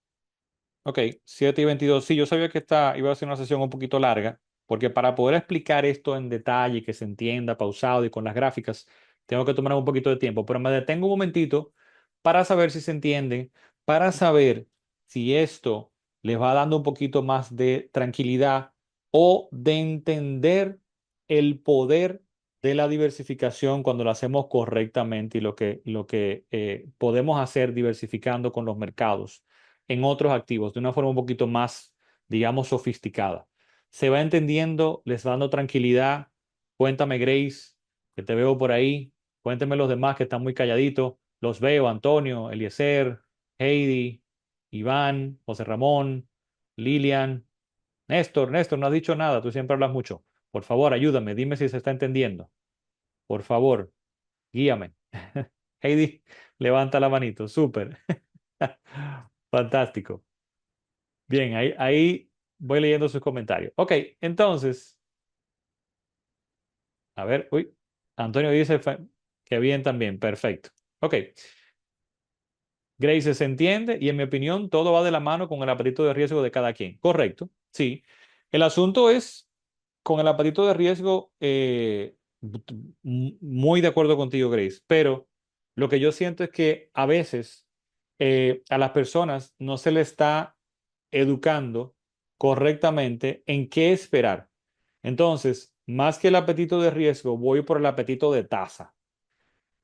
Ok, 7:22. Sí, yo sabía que iba a ser una sesión un poquito larga, porque para poder explicar esto en detalle, que se entienda pausado y con las gráficas, tengo que tomar un poquito de tiempo, pero me detengo un momentito para saber si se entiende, para saber si esto les va dando un poquito más de tranquilidad o de entender el poder de la diversificación cuando lo hacemos correctamente y lo que podemos hacer diversificando con los mercados en otros activos de una forma un poquito más, digamos, sofisticada. Se va entendiendo, les va dando tranquilidad. Cuéntame, Grace, que te veo por ahí. Cuénteme los demás que están muy calladitos. Los veo, Antonio, Eliezer, Heidi, Iván, José Ramón, Lilian. Néstor, Néstor, no has dicho nada, tú siempre hablas mucho. Por favor, ayúdame, dime si se está entendiendo. Por favor, guíame. Heidi, levanta la manito, súper. Fantástico. Bien, ahí voy leyendo sus comentarios. Ok, entonces, a ver, uy, Antonio dice que bien también, perfecto. Ok, Grace se entiende y en mi opinión todo va de la mano con el apetito de riesgo de cada quien. Correcto, sí. El asunto es con el apetito de riesgo, muy de acuerdo contigo, Grace, pero lo que yo siento es que a veces a las personas no se les está educando correctamente en qué esperar. Entonces, más que el apetito de riesgo, voy por el apetito de tasa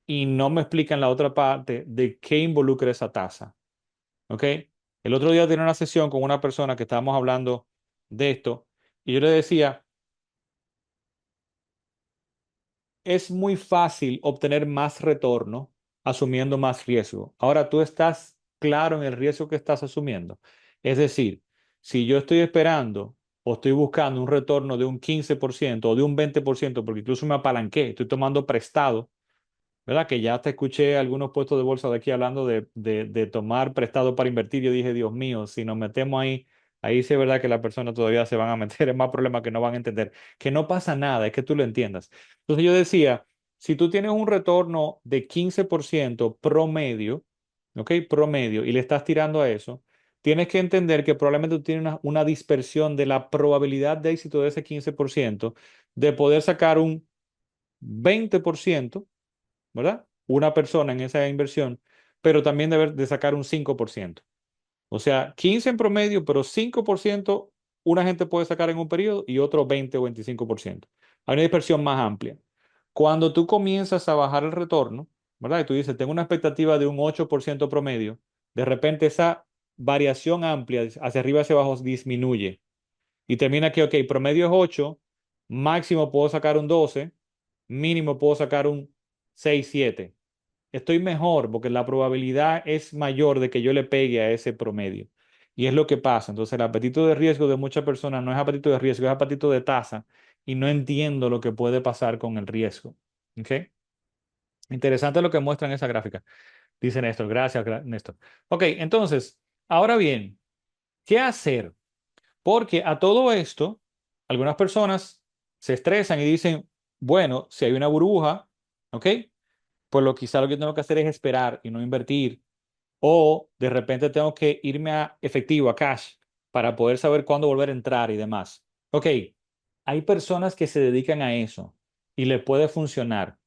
y no me explican la otra parte de qué involucra esa tasa. ¿Ok? El otro día tenía una sesión con una persona que estábamos hablando de esto y yo le decía, es muy fácil obtener más retorno asumiendo más riesgo. Ahora tú estás claro en el riesgo que estás asumiendo. Es decir, si yo estoy esperando o estoy buscando un retorno de un 15% o de un 20%, porque incluso me apalanqué, estoy tomando prestado, ¿verdad? Que ya te escuché algunos puestos de bolsa de aquí hablando de tomar prestado para invertir. Yo dije, Dios mío, si nos metemos ahí, ahí sí es verdad que las personas todavía se van a meter en más problemas que no van a entender. Que no pasa nada, es que tú lo entiendas. Entonces yo decía, si tú tienes un retorno de 15% promedio, ¿ok? Promedio, y le estás tirando a eso, tienes que entender que probablemente tú tienes una dispersión de la probabilidad de éxito de ese 15% de poder sacar un 20%, ¿verdad? Una persona en esa inversión, pero también de sacar un 5%. O sea, 15 en promedio, pero 5% una gente puede sacar en un periodo y otro 20 o 25%. Hay una dispersión más amplia. Cuando tú comienzas a bajar el retorno, ¿verdad? Y tú dices, tengo una expectativa de un 8% promedio, de repente esa variación amplia hacia arriba y hacia abajo disminuye y termina que, ok, promedio es 8, máximo puedo sacar un 12, mínimo puedo sacar un 6, 7. Estoy mejor porque la probabilidad es mayor de que yo le pegue a ese promedio. Y es lo que pasa. Entonces, el apetito de riesgo de muchas personas no es apetito de riesgo, es apetito de tasa. Y no entiendo lo que puede pasar con el riesgo. ¿Ok? Interesante lo que muestra en esa gráfica. Dice Néstor. Gracias, Néstor. Ok, entonces, ahora bien, ¿qué hacer? Porque a todo esto, algunas personas se estresan y dicen, bueno, si hay una burbuja, ¿ok? Pues quizá lo que tengo que hacer es esperar y no invertir. O de repente tengo que irme a efectivo, a cash, para poder saber cuándo volver a entrar y demás. Ok, hay personas que se dedican a eso y le puede funcionar,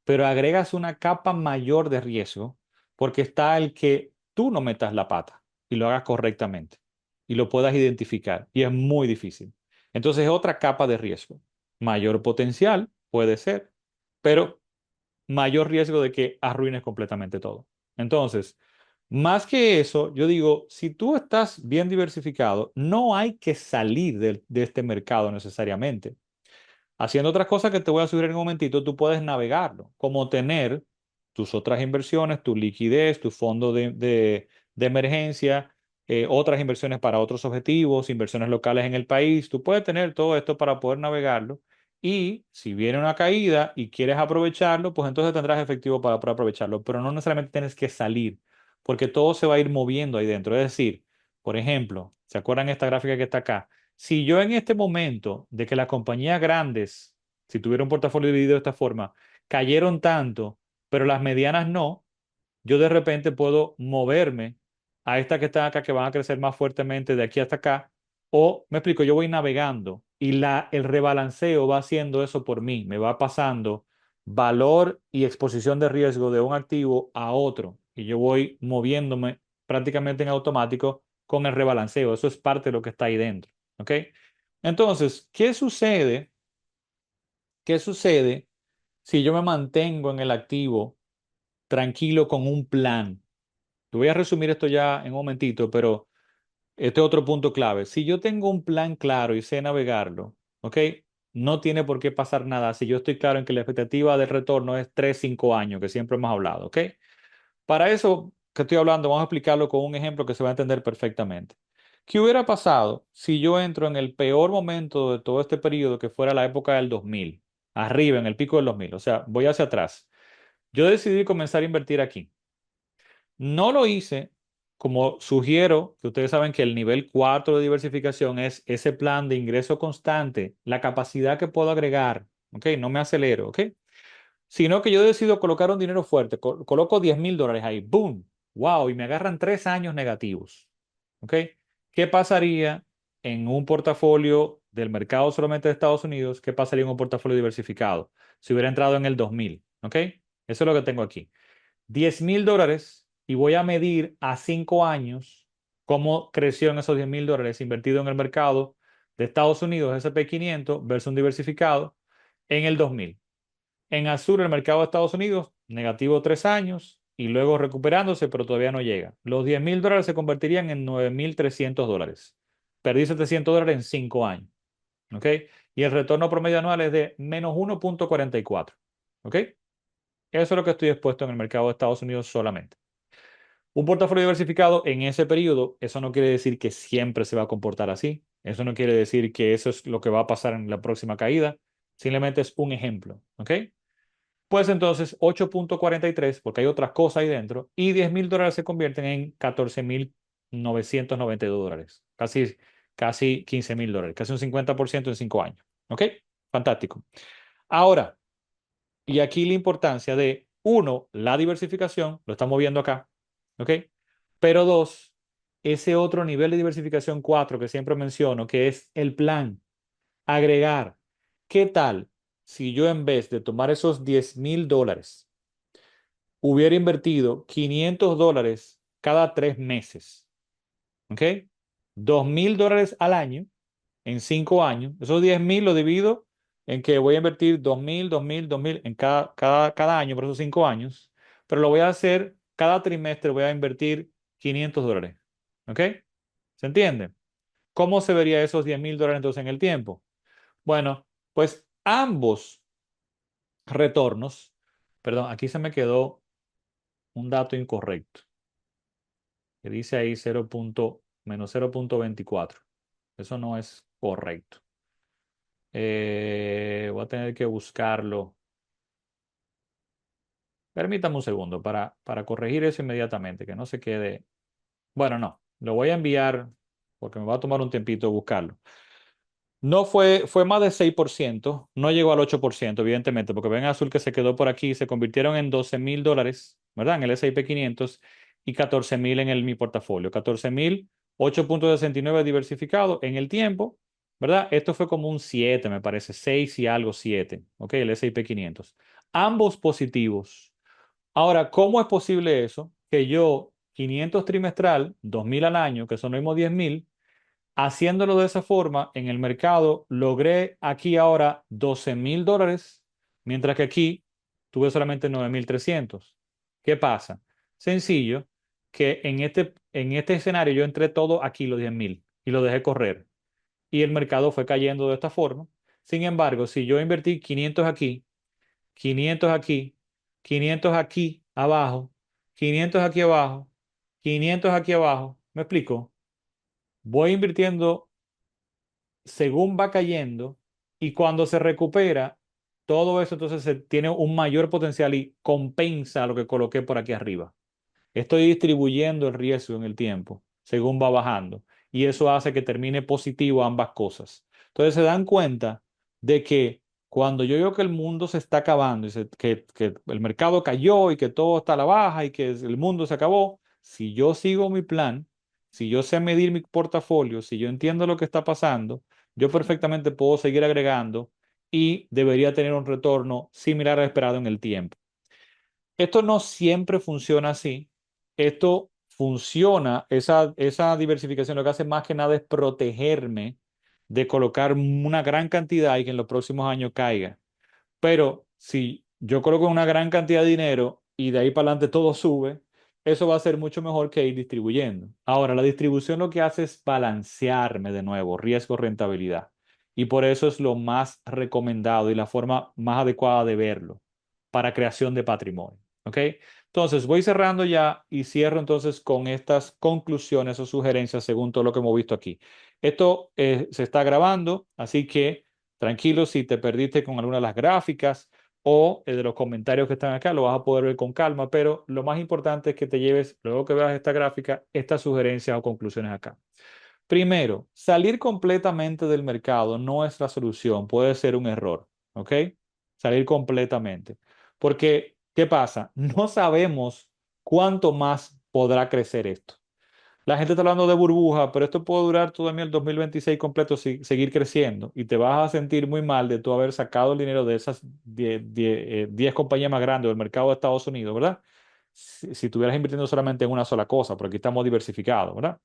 pero agregas una capa mayor de riesgo porque está el que tú no metas la pata y lo hagas correctamente y lo puedas identificar y es muy difícil. Entonces, otra capa de riesgo. Mayor potencial puede ser, pero mayor riesgo de que arruines completamente todo. Entonces, más que eso, yo digo, si tú estás bien diversificado, no hay que salir de este mercado necesariamente. Haciendo otras cosas que te voy a sugerir en un momentito, tú puedes navegarlo, como tener tus otras inversiones, tu liquidez, tu fondo de emergencia, otras inversiones para otros objetivos, inversiones locales en el país. Tú puedes tener todo esto para poder navegarlo y si viene una caída y quieres aprovecharlo, pues entonces tendrás efectivo para poder aprovecharlo, pero no necesariamente tienes que salir porque todo se va a ir moviendo ahí dentro. Es decir, por ejemplo, ¿se acuerdan esta gráfica que está acá? Si yo en este momento de que las compañías grandes, si tuviera un portafolio dividido de esta forma, cayeron tanto, pero las medianas no, yo de repente puedo moverme a estas que están acá que van a crecer más fuertemente de aquí hasta acá. O, me explico, yo voy navegando y el rebalanceo va haciendo eso por mí, me va pasando valor y exposición de riesgo de un activo a otro y yo voy moviéndome prácticamente en automático con el rebalanceo. Eso es parte de lo que está ahí dentro. ¿Ok? Entonces, ¿qué sucede? ¿Qué sucede si yo me mantengo en el activo tranquilo con un plan? Te voy a resumir esto ya en un momentito, pero este es otro punto clave. Si yo tengo un plan claro y sé navegarlo, ¿ok? No tiene por qué pasar nada si yo estoy claro en que la expectativa de retorno es 3, 5 años, que siempre hemos hablado, ¿ok? Para eso que estoy hablando, vamos a explicarlo con un ejemplo que se va a entender perfectamente. ¿Qué hubiera pasado si yo entro en el peor momento de todo este periodo, que fuera la época del 2000, arriba, en el pico del 2000? O sea, voy hacia atrás. Yo decidí comenzar a invertir aquí. No lo hice como sugiero, que ustedes saben que el nivel 4 de diversificación es ese plan de ingreso constante, la capacidad que puedo agregar, ¿ok? No me acelero, ¿ok? Sino que yo decido colocar un dinero fuerte, coloco $10,000 ahí, ¡boom! ¡Wow! Y me agarran 3 años negativos, ¿ok? ¿Qué pasaría en un portafolio del mercado solamente de Estados Unidos? ¿Qué pasaría en un portafolio diversificado? Si hubiera entrado en el 2000, ¿ok? Eso es lo que tengo aquí. $10,000 y voy a medir a 5 años cómo creció en esos $10,000 invertido en el mercado de Estados Unidos, S&P 500 versus un diversificado en el 2000. En azul, el mercado de Estados Unidos, negativo 3 años y luego recuperándose, pero todavía no llega. Los $10,000 se convertirían en $9,300. Perdí $700 en 5 años. ¿Ok? Y el retorno promedio anual es de menos 1,44. ¿Ok? Eso es lo que estoy expuesto en el mercado de Estados Unidos solamente. Un portafolio diversificado en ese periodo, eso no quiere decir que siempre se va a comportar así. Eso no quiere decir que eso es lo que va a pasar en la próxima caída. Simplemente es un ejemplo. ¿Ok? Pues entonces 8,43, porque hay otras cosas ahí dentro, y $10,000 se convierten en $14,992. Casi $15,000, casi un 50% en 5 años. ¿Ok? Fantástico. Ahora, y aquí la importancia de, uno, la diversificación, lo estamos viendo acá, ¿ok? Pero dos, ese otro nivel de diversificación, cuatro, que siempre menciono, que es el plan, agregar. ¿Qué tal si yo en vez de tomar esos $10,000 hubiera invertido $500 cada 3 meses? ¿Ok? $2,000 al año en 5 años. Esos 10,000 lo divido en que voy a invertir 2,000, 2,000, 2,000 en cada año por esos 5 años. Pero lo voy a hacer cada trimestre, voy a invertir $500. ¿Ok? ¿Se entiende? ¿Cómo se vería esos $10,000 entonces en el tiempo? Bueno, pues ambos retornos, perdón, aquí se me quedó un dato incorrecto, que dice ahí menos 0,24. Eso no es correcto. Voy a tener que buscarlo. Permítame un segundo para corregir eso inmediatamente, que no se quede. Bueno, no, lo voy a enviar porque me va a tomar un tiempito buscarlo. No fue más de 6%, no llegó al 8%, evidentemente, porque ven azul que se quedó por aquí, se convirtieron en $12,000, ¿verdad? En el S&P 500 y 14,000 en mi portafolio. 14,000, 8,69 diversificado en el tiempo, ¿verdad? Esto fue como un 7, me parece, 6 y algo 7, ¿ok? El S&P 500. Ambos positivos. Ahora, ¿cómo es posible eso? Que yo, 500 trimestral, 2,000 al año, que son los mismos 10,000, haciéndolo de esa forma en el mercado, logré aquí ahora $12,000, mientras que aquí tuve solamente 9,300. ¿Qué pasa? Sencillo, que en este escenario yo entré todo aquí, los 10,000, y lo dejé correr. Y el mercado fue cayendo de esta forma. Sin embargo, si yo invertí 500 aquí, 500 aquí, 500 aquí abajo, 500 aquí abajo, 500 aquí abajo, ¿me explico? Voy invirtiendo según va cayendo y cuando se recupera, todo eso entonces tiene un mayor potencial y compensa lo que coloqué por aquí arriba. Estoy distribuyendo el riesgo en el tiempo según va bajando y eso hace que termine positivo ambas cosas. Entonces se dan cuenta de que cuando yo veo que el mundo se está acabando y que el mercado cayó y que todo está a la baja y que el mundo se acabó, si yo sigo mi plan, si yo sé medir mi portafolio, si yo entiendo lo que está pasando, yo perfectamente puedo seguir agregando y debería tener un retorno similar al esperado en el tiempo. Esto no siempre funciona así. Esto funciona, esa diversificación lo que hace más que nada es protegerme de colocar una gran cantidad y que en los próximos años caiga. Pero si yo coloco una gran cantidad de dinero y de ahí para adelante todo sube, eso va a ser mucho mejor que ir distribuyendo. Ahora, la distribución lo que hace es balancearme de nuevo, riesgo-rentabilidad. Y por eso es lo más recomendado y la forma más adecuada de verlo para creación de patrimonio. ¿Ok? Entonces, voy cerrando ya y cierro entonces con estas conclusiones o sugerencias según todo lo que hemos visto aquí. Esto se está grabando, así que tranquilo si te perdiste con alguna de las gráficas o de los comentarios que están acá, lo vas a poder ver con calma, pero lo más importante es que te lleves, luego que veas esta gráfica, estas sugerencias o conclusiones acá. Primero, salir completamente del mercado no es la solución, puede ser un error, ¿ok? Salir completamente. Porque, ¿qué pasa? No sabemos cuánto más podrá crecer esto. La gente está hablando de burbuja, pero esto puede durar todavía el 2026 completo, seguir creciendo y te vas a sentir muy mal de tú haber sacado el dinero de esas 10 compañías más grandes del mercado de Estados Unidos, ¿verdad? Si estuvieras invirtiendo solamente en una sola cosa, porque aquí estamos diversificados, ¿verdad?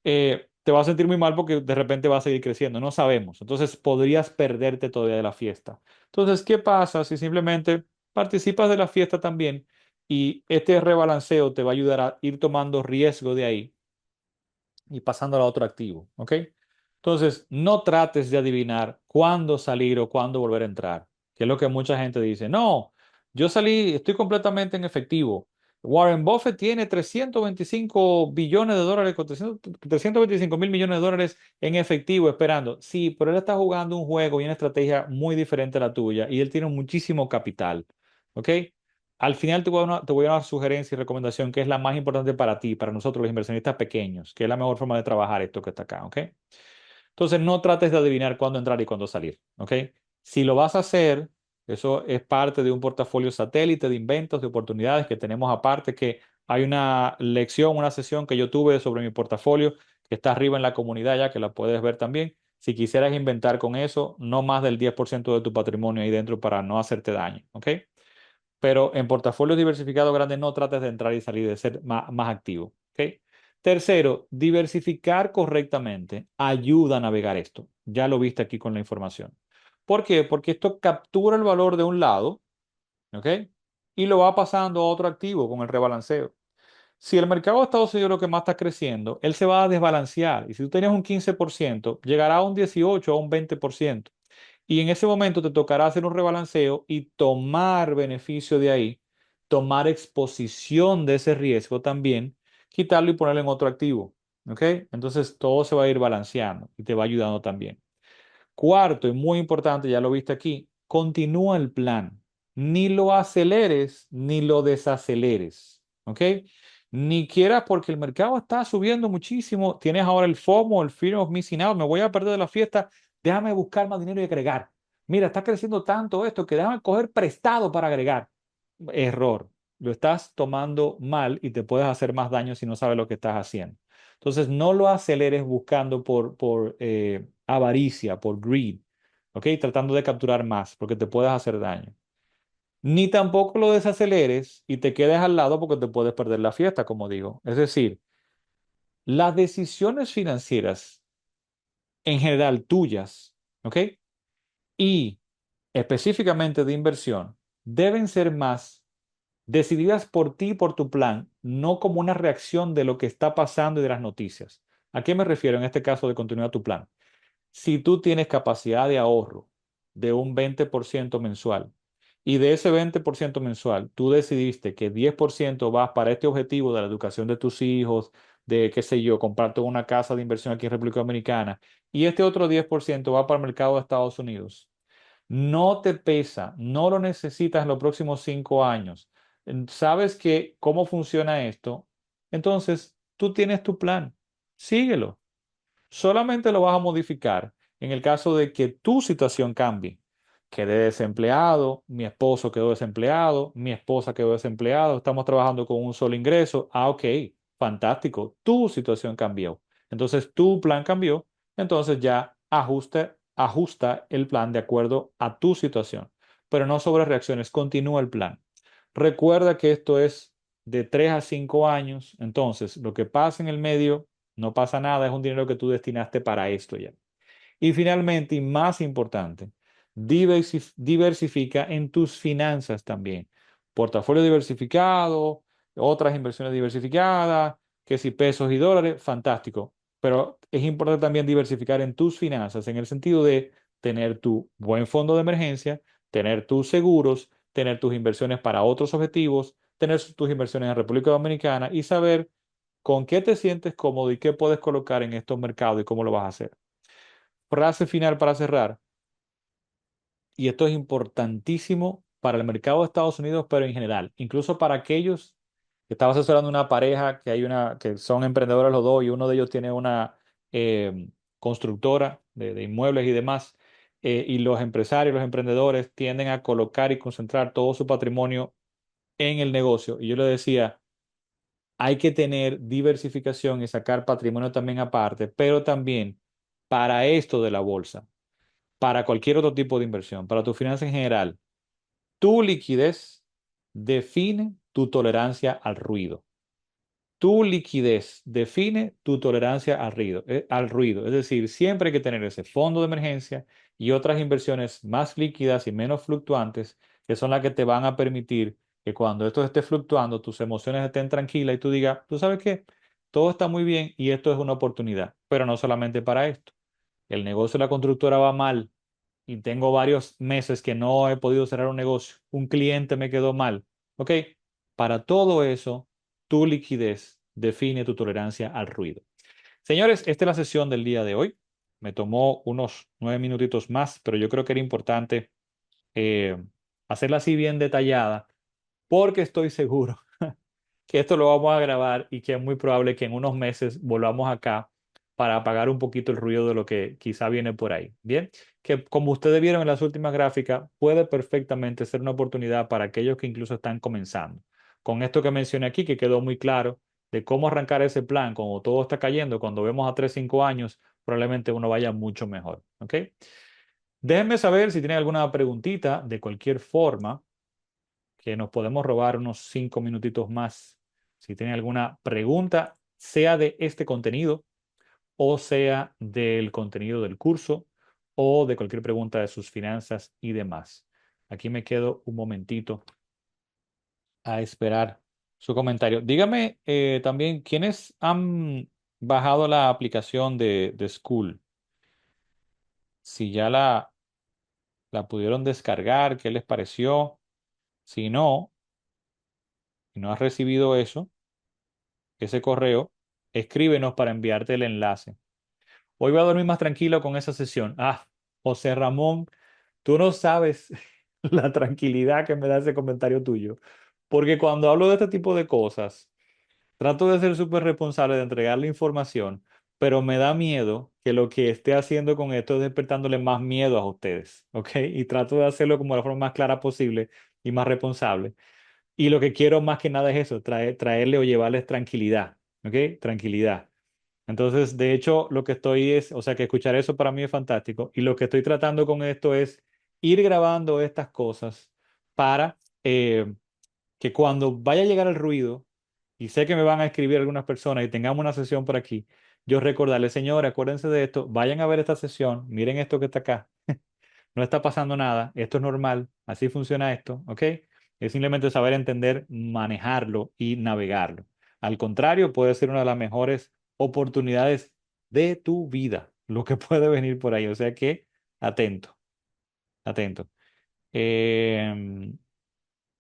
Te vas a sentir muy mal porque de repente va a seguir creciendo, no sabemos. Entonces podrías perderte todavía de la fiesta. Entonces, ¿qué pasa si simplemente participas de la fiesta también y este rebalanceo te va a ayudar a ir tomando riesgo de ahí y pasándolo a otro activo, ¿ok? Entonces, no trates de adivinar cuándo salir o cuándo volver a entrar, que es lo que mucha gente dice. No, yo salí, estoy completamente en efectivo. Warren Buffett tiene 325 billones de dólares, con 325 mil millones de dólares en efectivo esperando. Sí, pero él está jugando un juego y una estrategia muy diferente a la tuya y él tiene muchísimo capital, ¿ok? Al final te voy a dar una sugerencia y recomendación que es la más importante para ti, para nosotros los inversionistas pequeños, que es la mejor forma de trabajar esto que está acá, ¿ok? Entonces no trates de adivinar cuándo entrar y cuándo salir, ¿ok? Si lo vas a hacer, eso es parte de un portafolio satélite de inventos, de oportunidades que tenemos aparte, que hay una lección, una sesión que yo tuve sobre mi portafolio que está arriba en la comunidad ya que la puedes ver también. Si quisieras inventar con eso, no más del 10% de tu patrimonio ahí dentro para no hacerte daño, ¿ok? Pero en portafolios diversificados grandes no trates de entrar y salir, de ser más activo. ¿Ok? Tercero, diversificar correctamente ayuda a navegar esto. Ya lo viste aquí con la información. ¿Por qué? Porque esto captura el valor de un lado, ¿ok? Y lo va pasando a otro activo con el rebalanceo. Si el mercado de Estados Unidos es lo que más está creciendo, él se va a desbalancear. Y si tú tenías un 15%, llegará a un 18 o a un 20%. Y en ese momento te tocará hacer un rebalanceo y tomar beneficio de ahí, tomar exposición de ese riesgo también, quitarlo y ponerlo en otro activo. ¿Ok? Entonces todo se va a ir balanceando y te va ayudando también. Cuarto, y muy importante, ya lo viste aquí, continúa el plan. Ni lo aceleres ni lo desaceleres. ¿Ok? Ni quieras porque el mercado está subiendo muchísimo. Tienes ahora el FOMO, el Fear of Missing Out. Me voy a perder de la fiesta. Déjame buscar más dinero y agregar. Mira, está creciendo tanto esto que déjame coger prestado para agregar. Error. Lo estás tomando mal y te puedes hacer más daño si no sabes lo que estás haciendo. Entonces, no lo aceleres buscando por avaricia, por greed, ¿ok? Tratando de capturar más, porque te puedes hacer daño. Ni tampoco lo desaceleres y te quedes al lado porque te puedes perder la fiesta, como digo. Es decir, las decisiones financieras en general tuyas, ¿ok? Y específicamente de inversión, deben ser más decididas por ti y por tu plan, no como una reacción de lo que está pasando y de las noticias. ¿A qué me refiero en este caso de continuar tu plan? Si tú tienes capacidad de ahorro de un 20% mensual y de ese 20% mensual tú decidiste que 10% vas para este objetivo de la educación de tus hijos, de qué sé yo, comprarte una casa de inversión aquí en República Dominicana y este otro 10% va para el mercado de Estados Unidos, no te pesa, no lo necesitas en los próximos 5 años. sabes que cómo funciona esto, entonces tú tienes tu plan, síguelo. Solamente lo vas a modificar en el caso de que tu situación cambie. Quedé desempleado, mi esposo quedó desempleado, mi esposa quedó desempleado, estamos trabajando con un solo ingreso. Ah, ok, fantástico, tu situación cambió. Entonces tu plan cambió, entonces ya ajusta el plan de acuerdo a tu situación, pero no sobre reacciones, continúa el plan. Recuerda que esto es de 3 a 5 años, entonces lo que pasa en el medio no pasa nada, es un dinero que tú destinaste para esto ya. Y finalmente, y más importante, diversifica en tus finanzas también. Portafolio diversificado, otras inversiones diversificadas, que si pesos y dólares, fantástico. Pero es importante también diversificar en tus finanzas, en el sentido de tener tu buen fondo de emergencia, tener tus seguros, tener tus inversiones para otros objetivos, tener tus inversiones en República Dominicana y saber con qué te sientes cómodo y qué puedes colocar en estos mercados y cómo lo vas a hacer. Frase final para cerrar, y esto es importantísimo para el mercado de Estados Unidos, pero en general, incluso para aquellos que estaba asesorando una pareja que son emprendedores los dos y uno de ellos tiene una constructora de inmuebles y demás, y los empresarios, los emprendedores tienden a colocar y concentrar todo su patrimonio en el negocio. Y yo le decía, hay que tener diversificación y sacar patrimonio también aparte, pero también para esto de la bolsa, para cualquier otro tipo de inversión, para tu finanza en general, tu liquidez define tu tolerancia al ruido. Tu liquidez define tu tolerancia al ruido. Es decir, siempre hay que tener ese fondo de emergencia y otras inversiones más líquidas y menos fluctuantes, que son las que te van a permitir que cuando esto esté fluctuando, tus emociones estén tranquilas y tú digas, tú sabes qué, todo está muy bien y esto es una oportunidad, pero no solamente para esto. El negocio de la constructora va mal y tengo varios meses que no he podido cerrar un negocio, un cliente me quedó mal. ¿Ok? Para todo eso, tu liquidez define tu tolerancia al ruido. Señores, esta es la sesión del día de hoy. Me tomó unos 9 minutitos más, pero yo creo que era importante eh, hacerla así bien detallada, porque estoy seguro que esto lo vamos a grabar y que es muy probable que en unos meses volvamos acá para apagar un poquito el ruido de lo que quizá viene por ahí. Bien, que como ustedes vieron en las últimas gráficas, puede perfectamente ser una oportunidad para aquellos que incluso están comenzando. Con esto que mencioné aquí, que quedó muy claro de cómo arrancar ese plan, cuando todo está cayendo, cuando vemos a 3 5 años, probablemente uno vaya mucho mejor. ¿Ok? Déjenme saber si tienen alguna preguntita de cualquier forma que nos podemos robar unos 5 minutitos más. Si tienen alguna pregunta, sea de este contenido o sea del contenido del curso o de cualquier pregunta de sus finanzas y demás. Aquí me quedo un momentito a esperar su comentario. Dígame también, ¿quiénes han bajado la aplicación de School? Si ya la pudieron descargar, ¿qué les pareció? Si no, si no has recibido eso, ese correo, escríbenos para enviarte el enlace. Hoy voy a dormir más tranquilo con esa sesión. Ah, José Ramón, tú no sabes la tranquilidad que me da ese comentario tuyo. Porque cuando hablo de este tipo de cosas, trato de ser súper responsable de entregar la información, pero me da miedo que lo que esté haciendo con esto es despertándole más miedo a ustedes, ¿ok? Y trato de hacerlo como de la forma más clara posible y más responsable. Y lo que quiero más que nada es eso, traerle o llevarles tranquilidad, ¿ok? Tranquilidad. Entonces, de hecho, lo que estoy es, o sea, que escuchar eso para mí es fantástico. Y lo que estoy tratando con esto es ir grabando estas cosas para que cuando vaya a llegar el ruido, y sé que me van a escribir algunas personas y tengamos una sesión por aquí, yo recordarles, señores, acuérdense de esto, vayan a ver esta sesión, miren esto que está acá. No está pasando nada, esto es normal, así funciona esto, ¿ok? Es simplemente saber entender, manejarlo y navegarlo. Al contrario, puede ser una de las mejores oportunidades de tu vida, lo que puede venir por ahí. O sea que, atento, atento.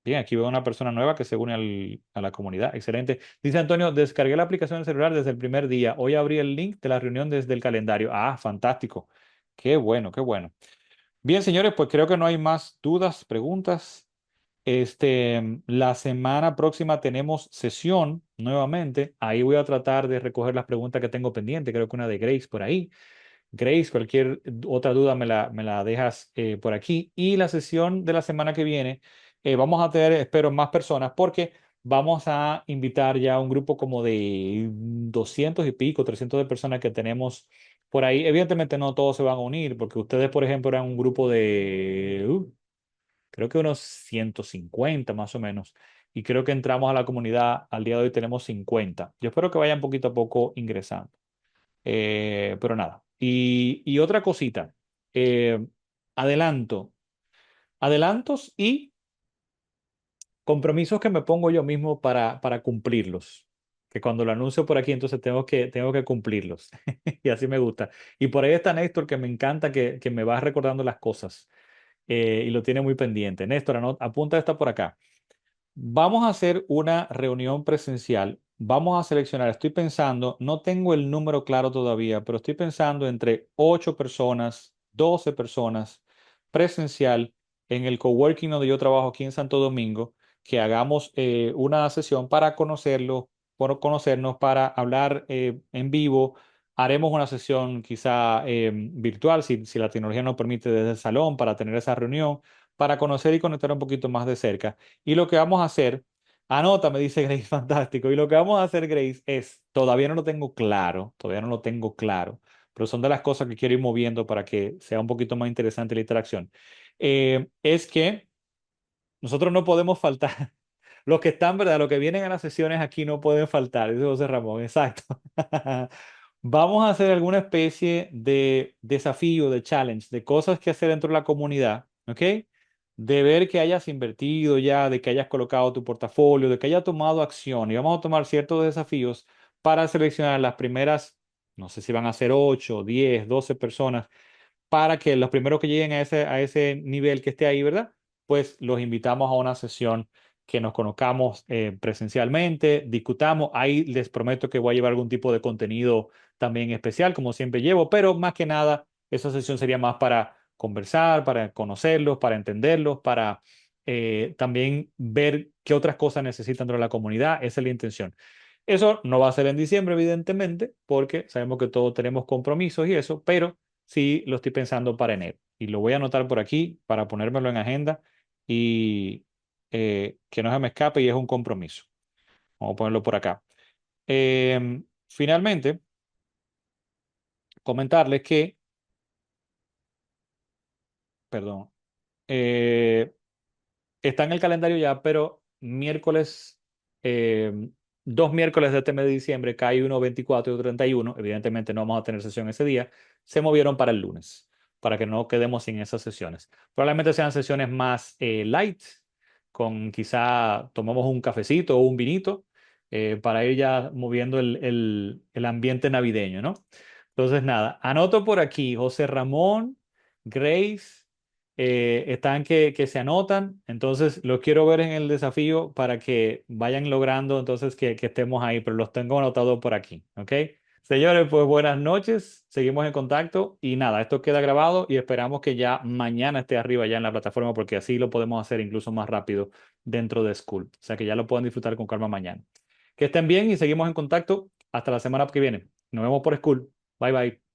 Bien, aquí veo una persona nueva que se une a la comunidad. Excelente. Dice Antonio, descargué la aplicación del celular desde el primer día. Hoy abrí el link de la reunión desde el calendario. Ah, fantástico. Qué bueno, qué bueno. Bien, señores, pues creo que no hay más dudas, preguntas. La semana próxima tenemos sesión nuevamente. Ahí voy a tratar de recoger las preguntas que tengo pendientes. Creo que una de Grace por ahí. Grace, cualquier otra duda me la dejas por aquí. Y la sesión de la semana que viene, vamos a tener, espero, más personas porque vamos a invitar ya a un grupo como de 200 y pico, 300 de personas que tenemos por ahí. Evidentemente no todos se van a unir porque ustedes, por ejemplo, eran un grupo de, creo que unos 150 más o menos. Y creo que entramos a la comunidad, al día de hoy tenemos 50. Yo espero que vayan poquito a poco ingresando. Pero nada. Y otra cosita, eh, adelanto, adelantos y compromisos que me pongo yo mismo para cumplirlos. Que cuando lo anuncio por aquí, entonces tengo que cumplirlos. Y así me gusta. Y por ahí está Néstor, que me encanta que me va recordando las cosas y lo tiene muy pendiente. Néstor, apunta esta por acá. Vamos a hacer una reunión presencial. Vamos a seleccionar, estoy pensando, no tengo el número claro todavía, pero estoy pensando entre 8 personas, 12 personas presencial en el coworking donde yo trabajo aquí en Santo Domingo, que hagamos una sesión para conocerlo, por conocernos, para hablar en vivo. Haremos una sesión quizá virtual, si la tecnología nos permite desde el salón, para tener esa reunión, para conocer y conectar un poquito más de cerca. Y lo que vamos a hacer, anota, me dice Grace, fantástico. Y lo que vamos a hacer, Grace, es, todavía no lo tengo claro, todavía no lo tengo claro, pero son de las cosas que quiero ir moviendo para que sea un poquito más interesante la interacción. Es que nosotros no podemos faltar. Los que están, ¿verdad? Los que vienen a las sesiones aquí no pueden faltar, dice José Ramón, exacto. Vamos a hacer alguna especie de desafío, de challenge, de cosas que hacer dentro de la comunidad, ¿ok? De ver que hayas invertido ya, de que hayas colocado tu portafolio, de que hayas tomado acción. Y vamos a tomar ciertos desafíos para seleccionar las primeras, no sé si van a ser 8, 10, 12 personas para que los primeros que lleguen a ese nivel que esté ahí, ¿verdad? Pues los invitamos a una sesión que nos conozcamos presencialmente, discutamos. Ahí les prometo que voy a llevar algún tipo de contenido también especial, como siempre llevo, pero más que nada, esa sesión sería más para conversar, para conocerlos, para entenderlos, para también ver qué otras cosas necesitan dentro de la comunidad. Esa es la intención. Eso no va a ser en diciembre, evidentemente, porque sabemos que todos tenemos compromisos y eso, pero sí lo estoy pensando para enero. Y lo voy a anotar por aquí para ponérmelo en agenda y que no se me escape y es un compromiso. Vamos a ponerlo por acá. Finalmente, comentarles que, perdón, eh, está en el calendario ya, pero miércoles, eh, 2 miércoles de este mes de diciembre, cae uno 24 y otro 31. Evidentemente no vamos a tener sesión ese día. Se movieron para el lunes, para que no quedemos sin esas sesiones. Probablemente sean sesiones más light, con quizá tomamos un cafecito o un vinito para ir ya moviendo el ambiente navideño, ¿no? Entonces, nada, anoto por aquí José Ramón, Grace están que se anotan, entonces los quiero ver en el desafío para que vayan logrando entonces que estemos ahí, pero los tengo anotados por aquí, ¿ok? Señores, pues buenas noches, seguimos en contacto y nada, esto queda grabado y esperamos que ya mañana esté arriba ya en la plataforma porque así lo podemos hacer incluso más rápido dentro de School, o sea que ya lo pueden disfrutar con calma mañana. Que estén bien y seguimos en contacto hasta la semana que viene. Nos vemos por School. Bye bye.